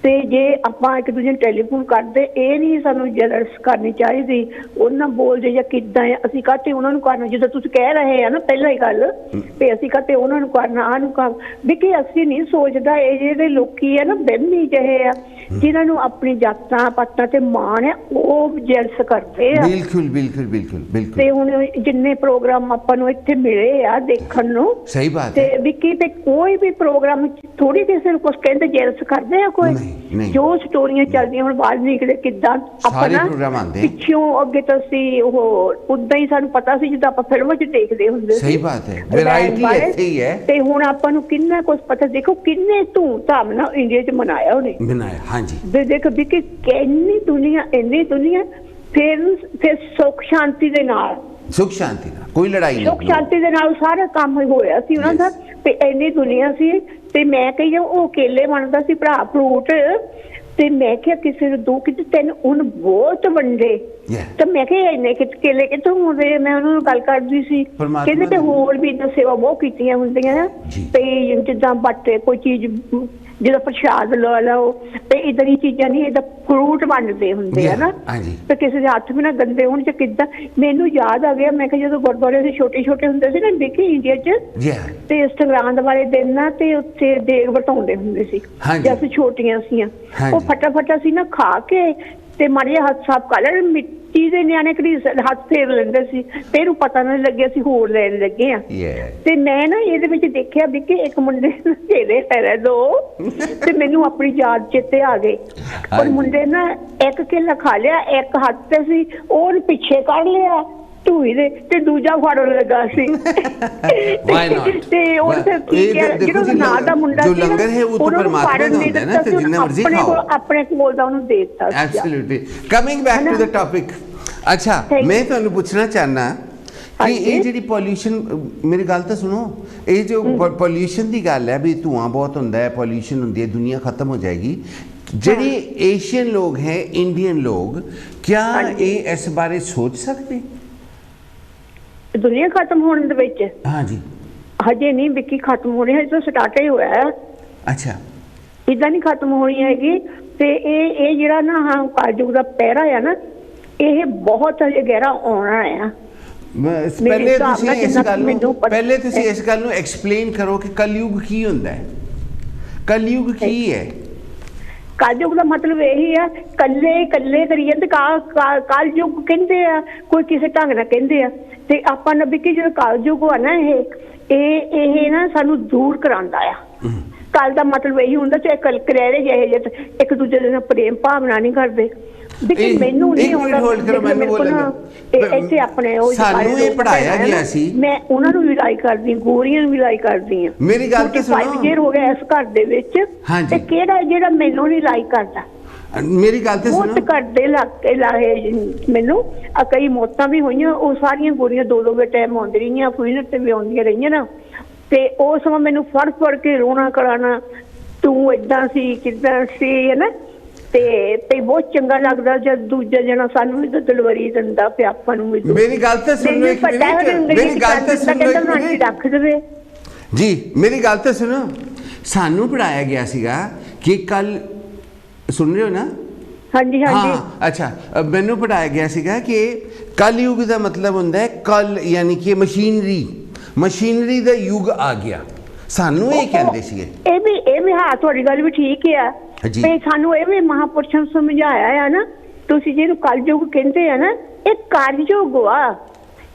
ਤੇ ਜੇ ਆਪਾਂ ਇੱਕ ਦੂਜੇ ਨੂੰ ਟੈਲੀਫੋਨ ਕਰਦੇ, ਇਹ ਨਹੀਂ ਸਾਨੂੰ ਜਲਸ ਕਰਨੀ ਚਾਹੀਦੀ ਉਹਨਾਂ ਬੋਲਦੇ ਜਾਂ ਕਿੱਦਾਂ ਆ, ਅਸੀਂ ਕਾਹਤੇ ਉਹਨਾਂ ਨੂੰ ਕਰਨਾ। ਜਿੱਦਾਂ ਤੁਸੀਂ ਕਹਿ ਰਹੇ ਆ ਨਾ ਪਹਿਲਾਂ ਹੀ ਗੱਲ ਵੀ ਅਸੀਂ ਕਾਹਤੇ ਉਹਨਾਂ ਨੂੰ ਕਰਨਾ, ਆਹ ਨੂੰ ਕਰ ਵੀ ਕਿ ਅਸੀਂ ਨਹੀਂ ਸੋਚਦਾ। ਇਹ ਜਿਹੜੇ ਲੋਕੀ ਆ ਨਾ ਵਹਿਮੀ ਜਿਹੇ ਆ ਜਿਨ੍ਹਾਂ ਨੂੰ ਆਪਣੀ ਜਾਤਾਂ ਪਾਤਾਂ ਤੇ ਮਾਣ ਹੈ, ਉਹ ਜਲਸ ਕਰਦੇ ਆ। ਬਿਲਕੁਲ ਬਿਲਕੁਲ ਬਿਲਕੁਲ ਬਿਲਕੁਲ। ਤੇ ਹੁਣ ਜਿੰਨੇ ਪ੍ਰੋਗਰਾਮ ਆਪਾਂ ਨੂੰ ਇੱਥੇ ਮਿਲੇ ਆ ਦੇਖਣ ਨੂੰ, ਸਹੀ ਬਾਤ ਤੇ ਵਿੱਕੀ ਤੇ ਕੋਈ ਵੀ ਪ੍ਰੋਗਰਾਮ ਥੋੜੀ ਕਿਸੇ ਨੂੰ ਕੁਛ ਕਹਿੰਦੇ ਜਲਸ ਕਰਦੇ ਆ ਕੋਈ ਜੋ ਸਟੋਰੀਆਂ ਚੱਲਦੀਆਂ ਹੁਣ ਬਾਹਰ ਨਿਕਲੇ ਕਿੱਦਾਂ ਆਪਾਂ ਨਾ ਪਿੱਛੋਂ ਅੱਗੇ ਤਾਂ ਅਸੀਂ ਉਹ ਉਦਾਂ ਹੀ ਸਾਨੂੰ ਪਤਾ ਸੀ ਜਿੱਦਾਂ ਆਪਾਂ ਫਿਲਮਾਂ 'ਚ ਦੇਖਦੇ ਹੁੰਦੇ ਸੀ। ਸਹੀ ਬਾਤ ਹੈ, ਵੈਰਾਈਟੀ ਇੱਥੇ ਹੀ ਹੈ। ਤੇ ਹੁਣ ਆਪਾਂ ਨੂੰ ਕਿੰਨਾ ਕੁਛ ਪਤਾ, ਦੇਖੋ ਕਿੰਨੇ ਧੂਮ-ਧਾਮ ਨਾਲ ਇੰਡੀਆ 'ਚ ਮਨਾਇਆ ਉਹਨੇ। ਹਾਂਜੀ ਦੇਖ ਵੀ ਕਿ ਇੰਨੀ ਦੁਨੀਆ ਫਿਰ ਸੁੱਖ ਸ਼ਾਂਤੀ ਦੇ ਨਾਲ, ਸੁੱਖ ਸ਼ਾਂਤੀ ਨਾਲ ਕੋਈ ਲੜਾਈ ਨਹੀਂ, ਸੁੱਖ ਸ਼ਾਂਤੀ ਦੇ ਨਾਲ ਸਾਰਾ ਕੰਮ ਹੋਇਆ ਸੀ ਉਹਨਾਂ ਦਾ। ਤੇ ਇੰਨੀ ਦੁਨੀਆ ਸੀ ਤੇ ਮੈਂ ਕਹੀ ਉਹ ਕੇਲੇ ਬਣਦਾ ਸੀ ਭਰਾ ਫਰੂਟ, ਤੇ ਮੈਂ ਕਿਹਾ ਕਿਸੇ ਨੂੰ 2 ਕਿਤੇ 3 ਉਹਨੂੰ ਬਹੁਤ ਵੰਡੇ। ਤਾਂ ਮੈਂ ਕਿਹਾ ਇੰਨੇ ਕੇਲੇ ਕਿੱਥੋਂ ਹੁੰਦੇ? ਮੈਂ ਉਹਨਾਂ ਨੂੰ ਗੱਲ ਕਰਦੀ ਸੀ, ਕਹਿੰਦੇ ਤੇ ਹੋਰ ਵੀ ਸੇਵਾ ਬਹੁਤ ਕੀਤੀਆਂ ਹੁੰਦੀਆਂ ਤੇ ਜਿੱਦਾਂ ਬਾਟੇ ਕੋਈ ਚੀਜ਼ ਜਿਹਦਾ ਪ੍ਰਸ਼ਾਦ ਲਾ ਲਓ ਤੇ ਇਦਾਂ ਦੀ ਚੀਜ਼ਾਂ ਨਹੀਂ, ਇਹਦਾ ਫਰੂਟ ਵੰਡਦੇ ਹੁੰਦੇ ਆ ਨਾ, ਤੇ ਕਿਸੇ ਦੇ ਹੱਥ ਵੀ ਨਾ ਗੰਦੇ ਹੋਣ। ਚ ਕਿੱਦਾਂ ਮੈਨੂੰ ਯਾਦ ਆ ਗਿਆ, ਮੈਂ ਕਿਹਾ ਜਦੋਂ ਗੁਰਦੁਆਰੇ ਅਸੀਂ ਛੋਟੇ ਹੁੰਦੇ ਸੀ ਨਾ ਦੇਖੀ ਇੰਡੀਆ 'ਚ, ਤੇ ਸੰਗਰਾਂਦ ਵਾਲੇ ਦਿਨ ਨਾ ਤੇ ਉੱਥੇ ਦੇਗ ਵਰਤਾਉਂਦੇ ਹੁੰਦੇ ਸੀ ਜਦ ਅਸੀਂ ਛੋਟੀਆਂ ਸੀਆਂ। ਉਹ ਫਟਾਫਟ ਅਸੀਂ ਨਾ ਖਾ ਕੇ ਤੇ ਮਾੜੇ ਹੱਥ ਸਾਫ਼ ਕਰ ਲੈਣ, ਮਿੱਟੀ ਦੇ ਨਿਆਣੇ ਘੜੀਸ ਹੱਥ ਫੇਰ ਲੈਂਦੇ ਸੀ, ਤੇ ਇਹਨੂੰ ਪਤਾ ਨਹੀਂ ਲੱਗਿਆ ਅਸੀਂ ਹੋਰ ਲੈਣ ਲੱਗੇ ਆ। ਤੇ ਮੈਂ ਨਾ ਇਹਦੇ ਵਿੱਚ ਦੇਖਿਆ ਵੀ ਕਿ ਇੱਕ ਮੁੰਡੇ ਘੇਰੇ ਫੇਰੇ 2 ਤੇ ਮੈਨੂੰ ਆਪਣੀ ਯਾਦ ਚੇਤੇ ਆ ਗਈ। ਔਰ ਮੁੰਡੇ ਨਾ ਇੱਕ ਕੇਲਾ ਖਾ ਲਿਆ, ਇੱਕ ਹੱਥ ਤੇ ਸੀ ਉਹਨੂੰ ਪਿੱਛੇ ਕੱਢ ਲਿਆ ਢੂਈ ਦੇ, ਤੇ ਦੂਜਾ ਫੜਨ ਲੱਗਾ ਸੀ। ਤੇ ਉਹ ਜਿਹੜਾ ਨਾਲ ਦਾ ਮੁੰਡਾ ਸੀ ਉਹਨੂੰ ਫੜਨ ਨਹੀਂ ਦਿੱਤਾ ਸੀ, ਆਪਣੇ ਕੋਲ ਦਾ ਉਹਨੂੰ ਦੇ ਦਿੱਤਾ ਸੀ। Absolutely. Coming back to the topic, ਅੱਛਾ ਮੈਂ ਤੁਹਾਨੂੰ ਪੁੱਛਣਾ ਚਾਹਨਾ ਇਹ ਜਿਹੜੀ ਪੋਲਿਊਸ਼ਨ, ਮੇਰੀ ਗੱਲ ਤਾਂ ਸੁਣੋ, ਇਹ ਜੋ ਪੋਲਿਊਸ਼ਨ ਦੀ ਗੱਲ ਹੈ ਵੀ ਧੂਆਂ ਬਹੁਤ ਹੁੰਦਾ ਹੈ, ਪੋਲਿਊਸ਼ਨ ਹੁੰਦੀ ਹੈ, ਦੁਨੀਆ ਖਤਮ ਹੋ ਜਾएगी। ਜਿਹੜੇ ਏਸ਼ੀਅਨ ਲੋग हैं, इंडियन लोग, क्या ਇਹ ਇਸ ਬਾਰੇ ਸੋਚ ਸਕਦੇ? ਦੁਨੀਆ ਖਤਮ ਹੋਣ ਦੇ ਵਿੱਚ ਹਾਂਜੀ ਹਜੇ ਨਹੀਂ ਵਿੱਕੀ ਖਤਮ ਹੋ ਰਹੀ ਹੈ, ਤਾਂ ਸਟਾਰਟ ਹੀ ਹੋਇਆ ਹੈ। ਅੱਛਾ, ਇਦਾਂ ਨਹੀਂ ਖਤਮ ਹੋਣੀ ਹੈਗੀ। ਤੇ ਇਹ ਜਿਹੜਾ ਨਾ ਕਾਲਯੁਗ ਦਾ ਪਹਿਰਾ ਆ ਨਾ, ਇਹ ਬਹੁਤ ਹਜੇ ਗਹਿਰਾ ਆਉਣਾ ਆ। ਪਹਿਲੇ ਤੁਸੀਂ ਇਸ ਗੱਲ ਨੂੰ ਐਕਸਪਲੇਨ ਕਰੋ ਕਿ ਕਲਯੁਗ ਕੀ ਹੁੰਦਾ ਹੈ। ਕਲਯੁਗ ਕੀ ਹੈ? ਕਲਯੁਗ ਦਾ ਮਤਲਬ ਇਹੀ ਆ, ਕੱਲੇ ਕਰੀ ਜਾਂਦੇ। ਕਲਯੁਗ ਕਹਿੰਦੇ ਆ, ਕੋਈ ਕਿਸੇ ਢੰਗ ਨਾਲ ਕਹਿੰਦੇ ਆ। ਤੇ ਆਪਾਂ ਨਬੀ ਕਿ ਜਿਹੜਾ ਕਲਯੁਗ ਆ ਨਾ, ਇਹ ਨਾ ਸਾਨੂੰ ਦੂਰ ਕਰਾਉਂਦਾ ਆ। ਕਲ ਦਾ ਮਤਲਬ ਇਹੀ ਹੁੰਦਾ, ਚਾਹੇ ਕਲ ਕਰੇੜੇ ਜਿਹੇ ਇੱਕ ਦੂਜੇ ਦੇ ਨਾਲ ਪ੍ਰੇਮ ਭਾਵਨਾ ਨਹੀਂ ਕਰਦੇ। ਲੇਕਿਨ ਮੈਨੂੰ ਨਹੀਂ ਆਉਂਦਾ ਇੱਥੇ ਆਪਣੇ ਸਾਨੂੰ ਇਹ ਪੜਾਇਆ ਗਿਆ ਸੀ। ਮੈਂ ਉਹਨਾਂ ਨੂੰ ਵੀ ਲਾਈਕ ਕਰਦੀ, ਗੋਰੀਆਂ ਨੂੰ ਵੀ ਲਾਈਕ ਕਰਦੀ ਆ। ਮੇਰੀ ਗੱਲ ਤੇ ਸੁਣੋ, 5 year ਹੋ ਗਿਆ ਇਸ ਘਰ ਦੇ ਵਿੱਚ, ਤੇ ਕਿਹੜਾ ਜਿਹੜਾ ਮੈਨੂੰ ਨਹੀਂ ਲਾਈਕ ਕਰਦਾ? ਮੇਰੀ ਗੱਲ ਤੇ ਸੁਣੋ, ਬਹੁਤ ਕਰਦੇ ਲਾਹੇ ਮੈਨੂੰ। ਕਈ ਮੌਤਾਂ ਵੀ ਹੋਈਆਂ, ਉਹ ਸਾਰੀਆਂ ਗੋਰੀਆਂ 2-2 ਵਜੇ ਟਾਈਮ ਆਉਂਦੀ ਰਹੀਆਂ, ਫੁਇਨਰ ਤੇ ਵੀ ਆਉਂਦੀਆਂ ਰਹੀਆਂ ਨਾ। ਤੇ ਉਹ ਸਮਾਂ ਮੈਨੂੰ ਫੜ ਕੇ ਰੋਣਾ ਕਰਾਣਾ, ਤੂੰ ਏਦਾਂ ਸੀ ਕਿੱਦਾਂ ਸੀ, ਹੈ ਨਾ। ਤੇ ਬਹੁਤ ਚੰਗਾ ਲੱਗਦਾ ਜਦ ਦੂਜਾ ਜਣਾ ਸਾਨੂੰ ਵੀ ਦਲਵਰੀ ਦਿੰਦਾ ਪਿਆ ਆਪਾਂ ਨੂੰ। ਮੇਰੀ ਗੱਲ ਤੇ ਸੁਣੋ, ਮੇਰੀ ਗੱਲ ਤੇ ਸੁਣੋ ਰੱਖ ਦੇਵੇ ਜੀ, ਮੇਰੀ ਗੱਲ ਤੇ ਸੁਣੋ। ਸਾਨੂੰ ਪੜਾਇਆ ਗਿਆ ਸੀਗਾ ਕਿ ਕੱਲ, ਸੁਣ ਰਹੇ ਹੋ ਨਾ? ਹਾਂਜੀ ਹਾਂਜੀ। ਹਾਂ ਅੱਛਾ, ਮੈਨੂੰ ਪੜਾਇਆ ਗਿਆ ਸੀਗਾ ਕਿ ਕਲਯੁਗ ਦਾ ਮਤਲਬ ਹੁੰਦਾ ਹੈ ਕਲ, ਯਾਨੀ ਕਿ ਮਸ਼ੀਨਰੀ ਦਾ ਯੁੱਗ ਆ ਗਿਆ। ਸਾਨੂੰ ਇਹ ਕਹਿੰਦੇ ਸੀਗੇ। ਇਹ ਵੀ ਹਾਂ, ਤੁਹਾਡੀ ਗੱਲ ਵੀ ਠੀਕ ਆ। ਤੇ ਸਾਨੂੰ ਇਹ ਵੀ ਮਹਾਂਪੁਰਸ਼ਾਂ ਨੂੰ ਸਮਝਾਇਆ ਆ ਨਾ, ਤੁਸੀਂ ਜਿਹਨੂੰ ਕਲਯੁਗ ਕਹਿੰਦੇ ਆ ਨਾ, ਇਹ ਕਲਯੁਗ ਆ।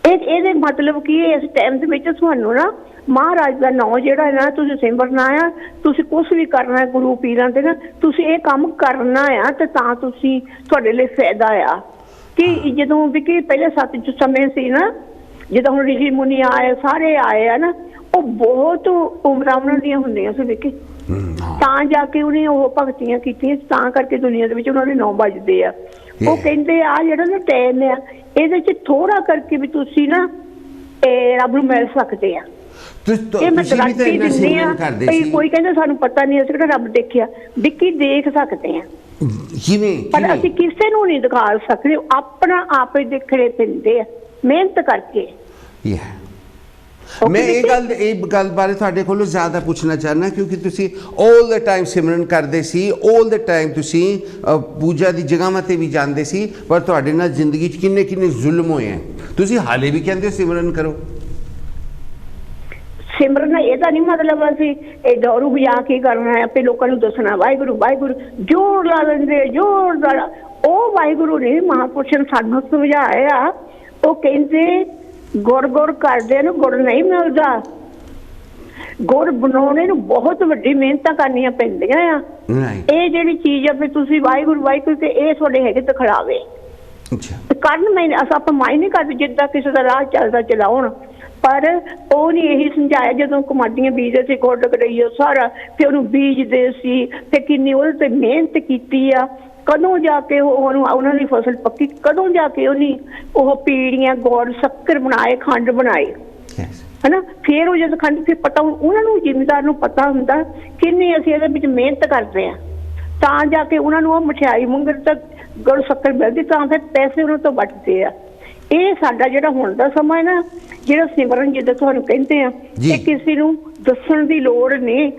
ਇਹਦੇ ਮਤਲਬ ਕੀ ਹੈ? ਇਸ ਟਾਈਮ ਦੇ ਵਿੱਚ ਤੁਹਾਨੂੰ ਨਾ ਮਹਾਰਾਜ ਦਾ ਨਾਂ ਜਿਹੜਾ ਨਾ ਤੁਸੀਂ ਸਿਮਰਨਾ ਆ। ਤੁਸੀਂ ਕੁਛ ਵੀ ਕਰਨਾ ਗੁਰੂ ਪੀਰਾਂ ਤੇ ਨਾ, ਤੁਸੀਂ ਇਹ ਕੰਮ ਕਰਨਾ ਆ, ਤੇ ਤਾਂ ਤੁਸੀਂ, ਤੁਹਾਡੇ ਲਈ ਫਾਇਦਾ ਆ। ਕਿ ਜਦੋਂ ਵੀ ਕਿ ਪਹਿਲੇ ਸਤਿਯੁਗ ਸਮੇਂ ਸੀ ਨਾ, ਜਦੋਂ ਹੁਣ ਰਿਸ਼ੀ ਮੁਨੀ ਆਏ, ਸਾਰੇ ਆਏ ਆ ਨਾ, ਉਹ ਬਹੁਤ ਉਮਰਾਂ ਉਹਨਾਂ ਦੀਆਂ ਹੁੰਦੀਆਂ ਸੀ ਵਿਕੀ, ਤਾਂ ਜਾ ਕੇ ਉਹਨੇ ਉਹ ਭਗਤੀਆਂ ਕੀਤੀਆਂ, ਤਾਂ ਕਰਕੇ ਦੁਨੀਆ ਦੇ ਵਿੱਚ ਉਹਨਾਂ ਦੇ ਨਾਂ ਵੱਜਦੇ ਆ। ਉਹ ਕਹਿੰਦੇ ਆ ਜਿਹੜਾ ਨਾ ਟਾਈਮ ਆ, ਇਹਦੇ ਚ ਥੋੜਾ ਕਰਕੇ ਵੀ ਤੁਸੀਂ ਨਾ ਰੱਬ ਨੂੰ ਮਿਲ ਸਕਦੇ ਆ। ਇਹ ਮੈਂ ਗਾਰੰਟੀ ਦਿੰਦੀ ਆ। ਕੋਈ ਕਹਿੰਦਾ ਸਾਨੂੰ ਪਤਾ ਨਹੀਂ, ਅਸੀਂ ਕਿਹੜਾ ਰੱਬ ਦੇਖਿਆ। ਵਿੱਕੀ ਦੇਖ ਸਕਦੇ ਆ, ਪਰ ਅਸੀਂ ਕਿਸੇ ਨੂੰ ਨਹੀਂ ਦਿਖਾ ਸਕਦੇ। ਆਪਣਾ ਆਪ ਹੀ ਦੇਖਣੇ ਪੈਂਦੇ ਆ, ਮਿਹਨਤ ਕਰਕੇ। ਮੈਂ ਇਹ ਗੱਲ ਬਾਰੇ ਤੁਹਾਡੇ ਕੋਲੋਂ ਜ਼ਿਆਦਾ ਪੁੱਛਣਾ ਚਾਹੁੰਦਾ, ਕਿਉਂਕਿ ਤੁਸੀਂ ਆਲ ਦਾ ਟਾਈਮ ਸਿਮਰਨ ਕਰਦੇ ਸੀ, ਆਲ ਦਾ ਟਾਈਮ ਤੁਸੀਂ ਪੂਜਾ ਦੀ ਜਗ੍ਹਾਵਾਂ ਤੇ ਵੀ ਜਾਂਦੇ ਸੀ, ਪਰ ਤੁਹਾਡੇ ਨਾਲ ਜ਼ਿੰਦਗੀ 'ਚ ਕਿੰਨੇ ਜ਼ੁਲਮ ਹੋਏ ਹੈ। ਤੁਸੀਂ ਹਾਲੇ ਵੀ ਕਹਿੰਦੇ ਸਿਮਰਨ ਕਰੋ। ਸਿਮਰਨ ਇਹਦਾ ਨਹੀਂ ਮਤਲਬ ਅਸੀਂ ਇਹ ਦਾਰੂ ਵਜਾ ਕੇ ਕਰਨਾ ਹੈ, ਆਪੇ ਲੋਕਾਂ ਨੂੰ ਦੱਸਣਾ ਵਾਹਿਗੁਰੂ ਵਾਹਿਗੁਰੂ, ਜ਼ੋਰ ਲਾ ਲੈਂਦੇ, ਜ਼ੋਰ। ਉਹ ਵਾਹਿਗੁਰੂ ਨੇ ਮਹਾਂਪੁਰਸ਼ਾਂ ਸਾਨੂੰ ਸਮਝਾਇਆ। ਉਹ ਕਹਿੰਦੇ ਗੁੜ ਕਰਦੇ ਨੂੰ ਗੁੜ ਨਹੀਂ ਮਿਲਦਾ, ਗੁੜ ਬਣਾਉਣੇ ਨੂੰ ਬਹੁਤ ਵੱਡੀ ਮਿਹਨਤਾਂ ਕਰਨੀਆਂ ਪੈਂਦੀਆਂ ਆ। ਇਹ ਜਿਹੜੀ ਚੀਜ਼ ਆ ਵੀ ਤੁਸੀਂ ਵਾਹਿਗੁਰੂ ਵਾਹਿਗੁਰੂ, ਤੇ ਇਹ ਤੁਹਾਡੇ ਹੈਗੇ ਦਿਖਲਾਵੇ ਕਰਨ। ਮੈਂ ਆਪਾਂ ਮਾਇਨੇ ਨਹੀਂ ਕਰਦੇ ਜਿੱਦਾਂ ਕਿਸੇ ਦਾ ਰਾਹ ਚੱਲਦਾ ਚਲਾਉਣ, ਪਰ ਉਹ ਨਹੀਂ ਇਹੀ ਸਮਝਾਇਆ। ਜਦੋਂ ਕਮਾਡੀਆਂ ਬੀਜਦੇ ਸੀ, ਗੁੜ ਗੜਈਏ ਸਾਰਾ, ਫਿਰ ਉਹਨੂੰ ਬੀਜਦੇ ਸੀ, ਫਿਰ ਕਿੰਨੀ ਉਹਦੇ ਤੇ ਮਿਹਨਤ ਕੀਤੀ ਆ। ਕਦੋਂ ਜਾ ਕੇ ਉਹਨਾਂ ਦੀ ਫਸਲ ਪੱਕੀ, ਕਦੋਂ ਜਾ ਕੇ ਉਹ ਪੀੜੀਆਂ ਗੁੜ ਸ਼ੱਕਰ ਬਣਾਏ, ਖੰਡ ਬਣਾਏ, ਹਨਾ। ਫਿਰ ਉਹ ਜਦ ਖੰਡ, ਫਿਰ ਪਤਾ ਉਹਨਾਂ ਨੂੰ, ਜ਼ਿਮੀਦਾਰ ਨੂੰ ਪਤਾ ਹੁੰਦਾ ਕਿੰਨੀ ਅਸੀਂ ਇਹਦੇ ਵਿੱਚ ਮਿਹਨਤ ਕਰਦੇ ਆ, ਤਾਂ ਜਾ ਕੇ ਉਹਨਾਂ ਨੂੰ ਉਹ ਮਠਿਆਈ ਮੰਗਣ ਤੱਕ ਗੁੜ ਸ਼ੱਕਰ ਮਿਲਦੀ, ਤਾਂ ਫਿਰ ਪੈਸੇ ਉਹਨਾਂ ਤੋਂ ਬਚਦੇ ਆ। ਇਹ ਸਾਡਾ ਜਿਹੜਾ ਹੁਣ ਦਾ ਸਮਾਂ ਹੈ ਨਾ, ਜਿਹੜਾ ਸਿਮਰਨ ਜਿੱਦਾਂ ਤੁਹਾਨੂੰ ਕਹਿੰਦੇ ਆ, ਇਹ ਕਿਸੇ ਨੂੰ ਦੱਸਣ ਦੀ ਲੋੜ ਨਹੀਂ।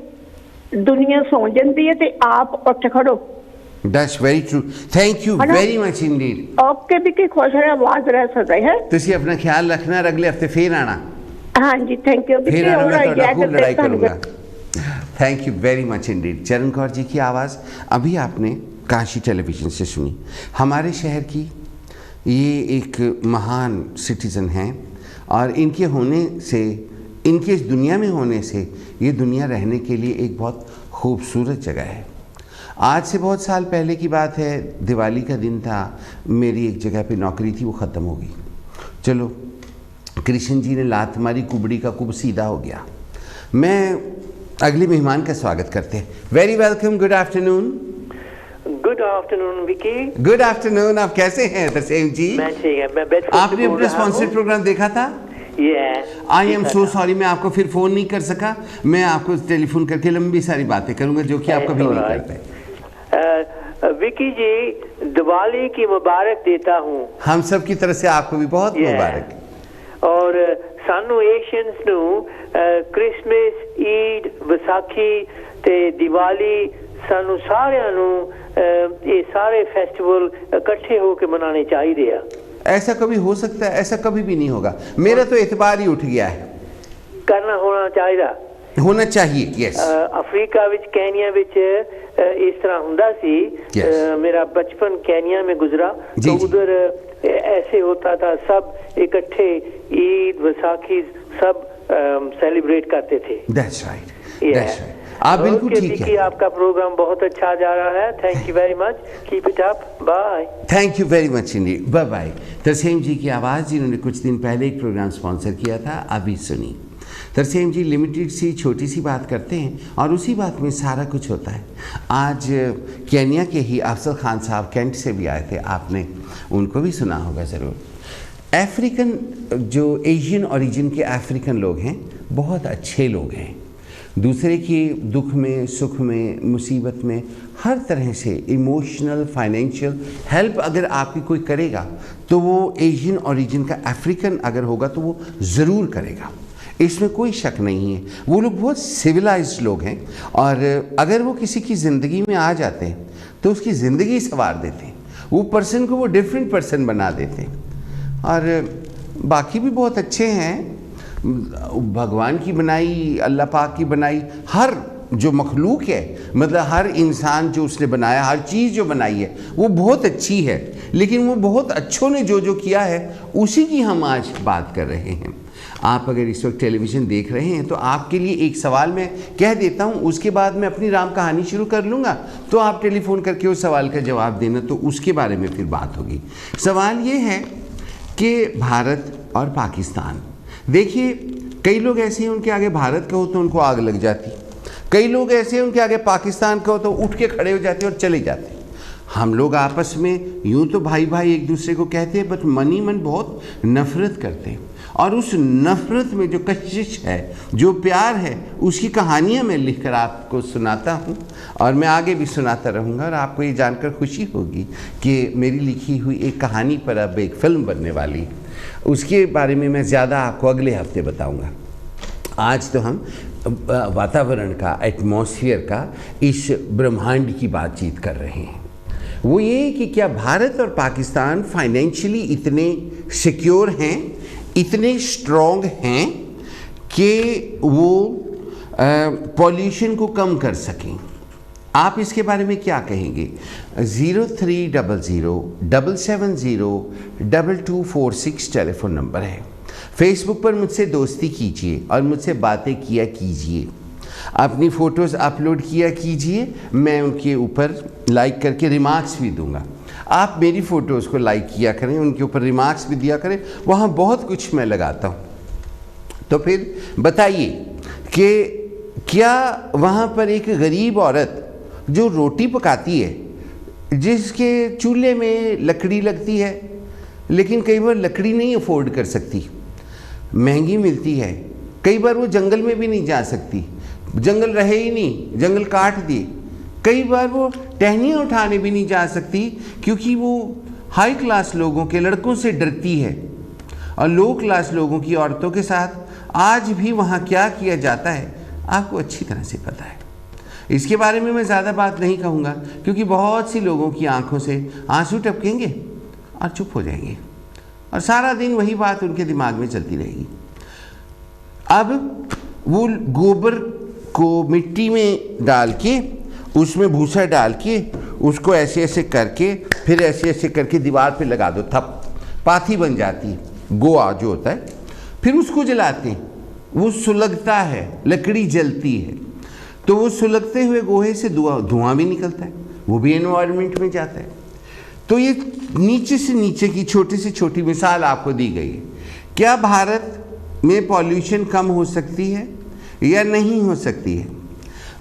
ਦੁਨੀਆ ਸੌਂ ਜਾਂਦੀ ਹੈ ਤੇ ਆਪ ਉੱਠ ਖੜੋ। That's very true. Thank you very much indeed. Okay ਵੀ ਖੁਸ਼ ਰਹਿ, ਆਵਾਜ਼ ਰਹਿ ਸਕਦਾ ਹੈ। ਤੁਸੀਂ ਆਪਣਾ ਖਿਆਲ ਰੱਖਣਾ, ਅਗਲੇ ਹਫਤੇ ਫੇਰ ਆਣਾ। ਹਾਂਜੀ ਥੈਂਕ यू। फिर लड़ाई करूंगा। Thank you very much Indeed. चरण कौर जी की आवाज़ अभी आपने काशी टेलीविज़न से सुनी। हमारे शहर की ये एक महान सिटीज़न हैं, और इनके होने से, इनके इस दुनिया में होने से, ये दुनिया रहने के लिए एक बहुत खूबसूरत जगह है। आज से बहुत साल पहले की बात है, दिवाली का दिन था, मेरी एक जगह पे नौकरी थी, वो ख़त्म हो गई। चलो, कृष्ण जी ने लात मारी, कुबड़ी का कुब सीधा हो गया। मैं अगले मेहमान का स्वागत करते हैं। Very welcome, good afternoon. Good afternoon Vicky. Good afternoon, आप कैसे हैं तरसेम जी? मैं ठीक है। मैं आपने अपना स्पॉन्सर्ड प्रोग्राम देखा था? आई एम सो सॉरी, मैं आपको फिर फ़ोन नहीं कर सका। मैं आपको टेलीफोन करके लंबी सारी बातें करूँगा जो कि आप कभी नहीं करते। विकी जी, दिवाली की मुबारक देता हूँ। हम सब की तरफ से आपको भी बहुत मुबारक। और सानू एशियंस नू क्रिसमस, ईद, विसाखी ते दिवाली सानू सारियां नू ये सारे फेस्टिवल इकट्ठे होकर मनाने चाहिए। ऐसा कभी हो सकता है? ऐसा कभी भी नहीं होगा। मेरा तो एतबार ही उठ गया है। करना होना चाहिए। यस। अफ्रीका विच, केनिया विच इस तरह हुंदा सी। मेरा बचपन केनिया में गुजरा, तो उधर ऐसे होता था, सब इकट्ठे ईद, वैसाखी सब सेलिब्रेट करते थे। That's right. That's right. आप बिल्कुल ठीक है। आपका प्रोग्राम बहुत अच्छा जा रहा है। Thank you very much, keep it up, bye. Thank you very much indeed, bye bye. Tarsem ji की आवाज़ जिन्होंने कुछ दिन पहले एक प्रोग्राम स्पॉन्सर किया था, अभी सुनी। तरसेम जी लिमिटेड सी छोटी सी बात करते हैं और उसी बात में सारा कुछ होता है। आज केनिया के ही अफजल खान साहब कैंट से भी आए थे, आपने उनको भी सुना होगा ज़रूर। अफ्रीकन जो एशियन ओरिजिन के अफ्रीकन लोग हैं बहुत अच्छे लोग हैं, दूसरे के दुख में, सुख में, मुसीबत में हर तरह से इमोशनल, फाइनेंशियल हेल्प अगर आपकी कोई करेगा तो वो एशियन ओरिजिन का अफ्रीकन अगर होगा तो वो ज़रूर करेगा, इसमें कोई शक नहीं है। वो लोग बहुत सिविलाइज्ड लोग हैं और अगर वो किसी की ज़िंदगी में आ जाते हैं तो उसकी ज़िंदगी संवार देते हैं, वो पर्सन को वो डिफरेंट पर्सन बना देते हैं। और बाकी भी बहुत अच्छे हैं, भगवान की बनाई, अल्लाह पाक की बनाई हर जो मखलूक है, मतलब हर इंसान जो उसने बनाया, हर चीज़ जो बनाई है वो बहुत अच्छी है, लेकिन वो बहुत अच्छों ने जो जो किया है उसी की हम आज बात कर रहे हैं। आप अगर इस वक्त टेलीविज़न देख रहे हैं तो आपके लिए एक सवाल मैं कह देता हूं, उसके बाद मैं अपनी राम कहानी शुरू कर लूँगा, तो आप टेलीफोन करके उस सवाल का जवाब देना, तो उसके बारे में फिर बात होगी। सवाल ये है कि भारत और पाकिस्तान, देखिए कई लोग ऐसे हैं उनके आगे भारत कहो तो उनको आग लग जाती, कई लोग ऐसे हैं उनके आगे पाकिस्तान कहो तो उठ के खड़े हो जाते और चले जाते। हम लोग आपस में यूँ तो भाई भाई एक दूसरे को कहते हैं, बट मन ही मन बहुत नफ़रत करते हैं। और उस नफ़रत में जो कशिश है, जो प्यार है, उसकी कहानियाँ मैं लिखकर आपको सुनाता हूँ और मैं आगे भी सुनाता रहूँगा। और आपको ये जानकर खुशी होगी कि मेरी लिखी हुई एक कहानी पर अब एक फ़िल्म बनने वाली, उसके बारे में मैं ज़्यादा आपको अगले हफ्ते बताऊँगा। आज तो हम वातावरण का, एटमॉस्फेयर का, इस ब्रह्मांड की बातचीत कर रहे हैं। वो ये कि क्या भारत और पाकिस्तान फाइनेंशियली इतने सिक्योर हैं, इतने स्ट्रॉन्ग हैं कि वो पॉल्यूशन को कम कर सकें। आप इसके बारे में क्या कहेंगे? 0300-770-2246 टेलीफोन नंबर है। फेसबुक पर मुझसे दोस्ती कीजिए और मुझसे बातें किया कीजिए, अपनी फ़ोटोज़ अपलोड किया कीजिए, मैं उनके ऊपर लाइक करके रिमार्क्स भी दूंगा। आप मेरी फ़ोटोज़ को लाइक किया करें, उनके ऊपर रिमार्क्स भी दिया करें, वहाँ बहुत कुछ मैं लगाता हूँ। तो फिर बताइए कि क्या वहाँ पर एक गरीब औरत जो रोटी पकाती है, जिसके चूल्हे में लकड़ी लगती है, लेकिन कई बार लकड़ी नहीं अफोर्ड कर सकती, महंगी मिलती है, कई बार वो जंगल में भी नहीं जा सकती, जंगल रहे ही नहीं, जंगल काट दिए, कई बार वो टहनियाँ उठाने भी नहीं जा सकती क्योंकि वो हाई क्लास लोगों के लड़कों से डरती है। और लो क्लास लोगों की औरतों के साथ आज भी वहाँ क्या किया जाता है आपको अच्छी तरह से पता है। इसके बारे में मैं ज़्यादा बात नहीं कहूँगा क्योंकि बहुत सी लोगों की आंखों से आंसू टपकेंगे और चुप हो जाएंगे और सारा दिन वही बात उनके दिमाग में चलती रहेगी। अब वो गोबर को मिट्टी में डाल के, उसमें भूसा डाल के, उसको ऐसे ऐसे करके, फिर ऐसे ऐसे करके दीवार पे लगा दो, थप, पाथी बन जाती है, गोआ जो होता है। फिर उसको जलाते हैं, वो सुलगता है, लकड़ी जलती है, तो वो सुलगते हुए गोहे से धुआं भी निकलता है, वो भी एनवायरनमेंट में जाता है। तो ये नीचे से नीचे की छोटी से छोटी मिसाल आपको दी गई है। क्या भारत में पॉल्यूशन कम हो सकती है या नहीं हो सकती है?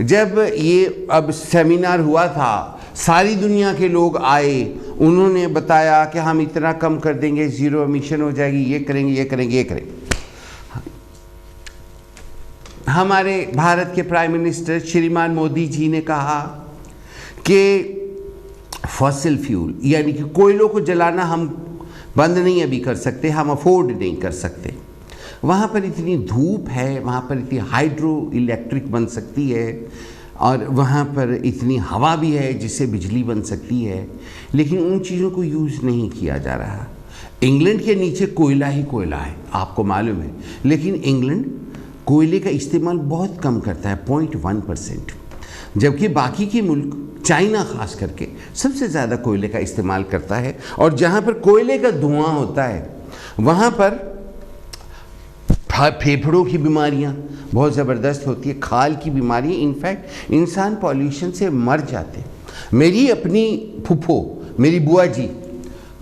जब ये अब सेमिनार हुआ था, सारी दुनिया के लोग आए, उन्होंने बताया कि हम इतना कम कर देंगे, ज़ीरो एमिशन हो जाएगी, ये करेंगे, ये करेंगे, ये करेंगे। हमारे भारत के प्राइम मिनिस्टर श्रीमान मोदी जी ने कहा कि फॉसिल फ्यूल यानी कि कोयलों को जलाना हम बंद नहीं अभी कर सकते, हम अफोर्ड नहीं कर सकते। वहाँ पर इतनी धूप है, वहाँ पर इतनी हाइड्रो इलेक्ट्रिक बन सकती है और वहाँ पर इतनी हवा भी है जिससे बिजली बन सकती है, लेकिन उन चीज़ों को यूज़ नहीं किया जा रहा। इंग्लैंड के नीचे कोयला ही कोयला है, आपको मालूम है, लेकिन इंग्लैंड कोयले का इस्तेमाल बहुत कम करता है, 0.1%, जबकि बाकी के मुल्क चाइना खास करके सबसे ज़्यादा कोयले का इस्तेमाल करता है। और जहाँ पर कोयले का धुआं होता है वहाँ पर फेफड़ों की बीमारियाँ बहुत ज़बरदस्त होती है, खाल की बीमारी, इनफैक्ट इंसान पॉल्यूशन से मर जाते। मेरी अपनी फूफो, मेरी बुआ जी,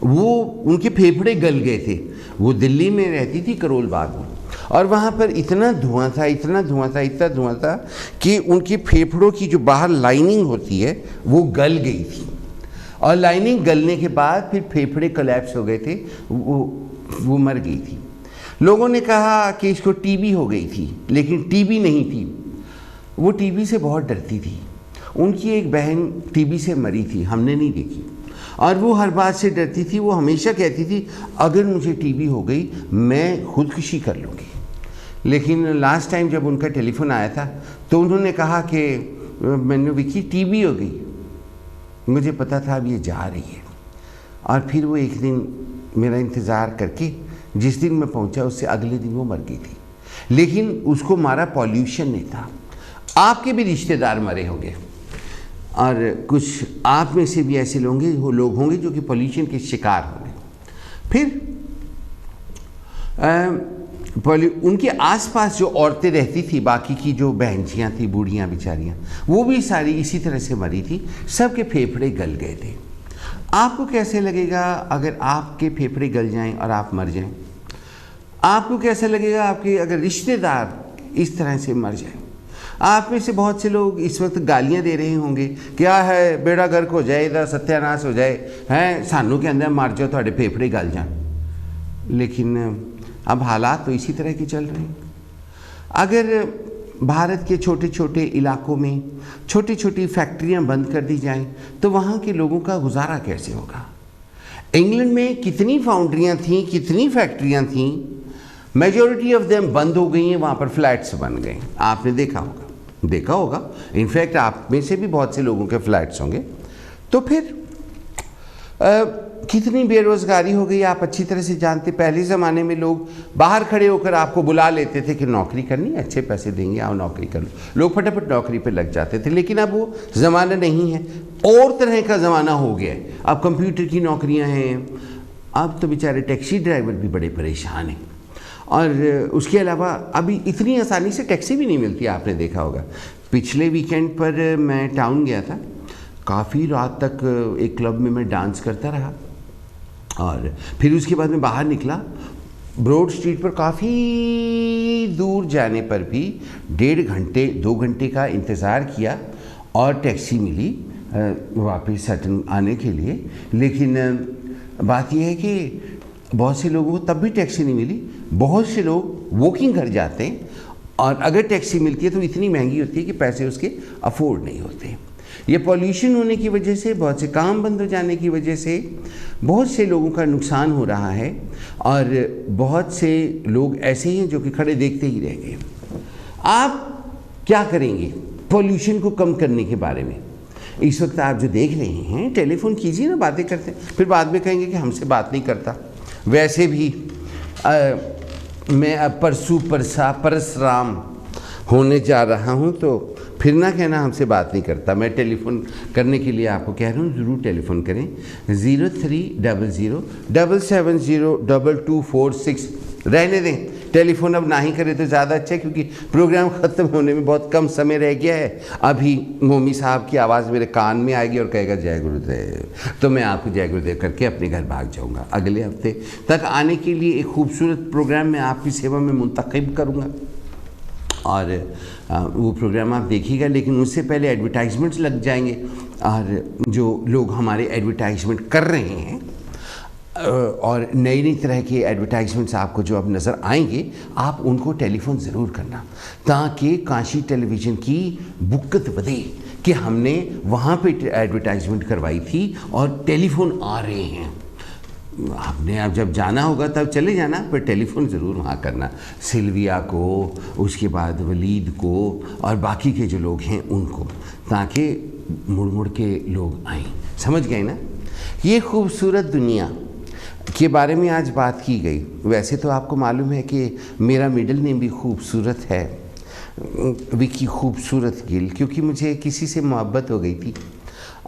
वो उनके फेफड़े गल गए थे। वो दिल्ली में रहती थी, करोल बाग में, और वहाँ पर इतना धुआं था, इतना धुआं था, इतना धुआं था कि उनकी फेफड़ों की जो बाहर लाइनिंग होती है वो गल गई थी, और लाइनिंग गलने के बाद फिर फेफड़े कोलैप्स हो गए थे, वो मर गई थी। लोगों ने कहा कि इसको टीबी हो गई थी, लेकिन टीबी नहीं थी, वो टीबी से बहुत डरती थी। उनकी एक बहन टीबी से मरी थी, हमने नहीं देखी, और वो हर बात से डरती थी। वो हमेशा कहती थी अगर मुझे टीबी हो गई मैं खुदकुशी कर लूँगी। लेकिन लास्ट टाइम जब उनका टेलीफोन आया था तो उन्होंने कहा कि मैंने विकी टीबी हो गई, मुझे पता था अब ये जा रही है। और फिर वो एक दिन मेरा इंतज़ार करके जिस दिन मैं पहुंचा उससे अगले दिन वो मर गई थी, लेकिन उसको मारा पॉल्यूशन नहीं था। आपके भी रिश्तेदार मरे होंगे और कुछ आप में से भी ऐसे लोग होंगे जो कि पॉल्यूशन के शिकार होंगे। फिर उनके आसपास जो औरतें रहती थी, बाकी की जो बहनचियाँ थी, बूढ़ियाँ बेचारियाँ, वो भी सारी इसी तरह से मरी थी, सबके फेफड़े गल गए थे। आपको कैसे लगेगा अगर आपके फेफड़े गल जाएं और आप मर जाएं? आपको कैसा लगेगा आपके अगर रिश्तेदार इस तरह से मर जाएं? आप में से बहुत से लोग इस वक्त गालियां दे रहे होंगे, क्या है बेड़ा गर्क हो जाए, इधर सत्यानाश हो जाए, हैं सानू के अंदर मर जाओ, थोड़े फेफड़े गल जाए। लेकिन अब हालात तो इसी तरह के चल रहे हैं। अगर भारत के छोटे छोटे इलाकों में छोटी छोटी फैक्ट्रियां बंद कर दी जाएं तो वहाँ के लोगों का गुजारा कैसे होगा? इंग्लैंड में कितनी फाउंड्रियां थीं, कितनी फैक्ट्रियां थीं, मेजॉरिटी ऑफ देम बंद हो गई हैं, वहाँ पर फ्लैट्स बन गए। आपने देखा होगा, इनफैक्ट आप में से भी बहुत से लोगों के फ्लैट्स होंगे। तो फिर कितनी बेरोज़गारी हो गई आप अच्छी तरह से जानते। पहले ज़माने में लोग बाहर खड़े होकर आपको बुला लेते थे कि नौकरी करनी है, अच्छे पैसे देंगे, आओ नौकरी कर लो, लोग फटाफट नौकरी पे लग जाते थे। लेकिन अब वो ज़माना नहीं है, और तरह का ज़माना हो गया है। अब कंप्यूटर की नौकरियां हैं, अब तो बेचारे टैक्सी ड्राइवर भी बड़े परेशान हैं। और उसके अलावा अभी इतनी आसानी से टैक्सी भी नहीं मिलती, आपने देखा होगा। पिछले वीकेंड पर मैं टाउन गया था, काफ़ी रात तक एक क्लब में मैं डांस करता रहा, और फिर उसके बाद मैं बाहर निकला। ब्रॉड स्ट्रीट पर काफ़ी दूर जाने पर भी 1.5 घंटे 2 घंटे का इंतज़ार किया और टैक्सी मिली वापस सटन आने के लिए। लेकिन बात यह है कि बहुत से लोगों को तब भी टैक्सी नहीं मिली। बहुत से लोग वॉकिंग घर जाते हैं, और अगर टैक्सी मिलती है तो इतनी महंगी होती है कि पैसे उसके अफोर्ड नहीं होते। ये पॉल्यूशन होने की वजह से, बहुत से काम बंद हो जाने की वजह से बहुत से लोगों का नुकसान हो रहा है, और बहुत से लोग ऐसे हैं जो कि खड़े देखते ही रह गए। आप क्या करेंगे पॉल्यूशन को कम करने के बारे में? इस वक्त आप जो देख रहे हैं, टेलीफोन कीजिए ना, बातें करते हैं, फिर बाद में कहेंगे कि हमसे बात नहीं करता। वैसे भी मैं अब परशुराम होने जा रहा हूँ, तो फिर ना कहना हमसे बात नहीं करता। मैं टेलीफोन करने के लिए आपको कह रहा हूँ, ज़रूर टेलीफोन करें 0300 770 2246। रहने दें, टेलीफोन अब ना ही करें तो ज़्यादा अच्छा है, क्योंकि प्रोग्राम ख़त्म होने में बहुत कम समय रह गया है। अभी मोमी साहब की आवाज़ मेरे कान में आएगी और कहेगा जय गुरुदेव, तो मैं आपको जय गुरुदेव करके अपने घर भाग जाऊँगा। अगले हफ्ते तक आने के लिए एक खूबसूरत प्रोग्राम मैं आपकी सेवा में मुंतखब करूँगा, और वो प्रोग्राम आप देखिएगा। लेकिन उससे पहले एडवर्टाइजमेंट्स लग जाएंगे, और जो लोग हमारे एडवर्टाइजमेंट कर रहे हैं और नई नई तरह के एडवर्टाइजमेंट्स आपको जो अब नज़र आएंगे, आप उनको टेलीफोन ज़रूर करना, ताकि काशी टेलीविज़न की बुक्कत बढ़े कि हमने वहाँ पे एडवर्टाइजमेंट करवाई थी और टेलीफोन आ रहे हैं। आपने अब जब जाना होगा तब चले जाना, पर टेलीफोन ज़रूर वहाँ करना, सिल्विया को, उसके बाद वलीद को और बाकी के जो लोग हैं उनको, ताकि मुड़ मुड़ के लोग आएँ। समझ गए ना? ये खूबसूरत दुनिया के बारे में आज बात की गई। वैसे तो आपको मालूम है कि मेरा मिडिल नेम भी खूबसूरत है, विकी खूबसूरत गिल, क्योंकि मुझे किसी से मोहब्बत हो गई थी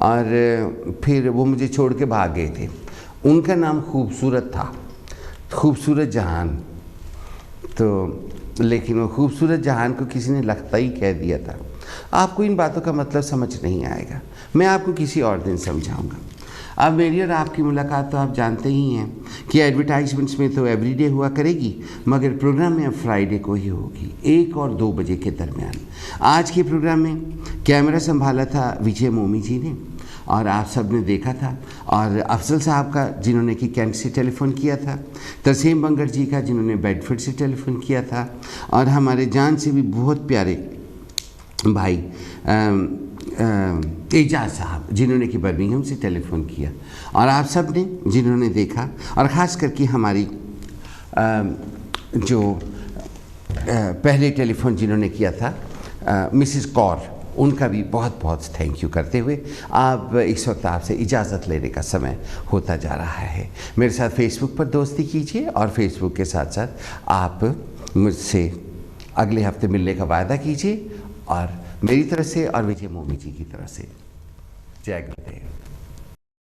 और फिर वो मुझे छोड़ के भाग गए थे। उनका नाम खूबसूरत था, खूबसूरत जहान, तो लेकिन वो खूबसूरत जहान को किसी ने लखताई कह दिया था। आपको इन बातों का मतलब समझ नहीं आएगा, मैं आपको किसी और दिन समझाऊंगा। अब मेरी और आपकी मुलाकात तो आप जानते ही हैं कि एडवर्टाइजमेंट्स में तो एवरीडे हुआ करेगी, मगर प्रोग्राम में अब फ्राइडे को ही होगी 1 और 2 बजे के दरमियान। आज के प्रोग्राम में कैमरा संभाला था विजय मोमी जी ने, और आप सब ने देखा था, और अफजल साहब का जिन्होंने कि कैंट से टेलीफ़ोन किया था, तरसीम बंगर जी का जिन्होंने बेडफोर्ड से टेलीफ़ोन किया था, और हमारे जान से भी बहुत प्यारे भाई एजाज साहब जिन्होंने कि बर्मिंघम से टेलीफ़ोन किया, और आप सब ने जिन्होंने देखा, और ख़ास करके हमारी जो पहले टेलीफ़ोन जिन्होंने किया था मिसिस कौर, उनका भी बहुत बहुत थैंक यू करते हुए अब इस वक्त आपसे इजाज़त लेने का समय होता जा रहा है। मेरे साथ फेसबुक पर दोस्ती कीजिए, और फेसबुक के साथ साथ आप मुझसे अगले हफ्ते मिलने का वायदा कीजिए, और मेरी तरफ से और विजय मोमी जी की तरफ से जय गुरुदेव।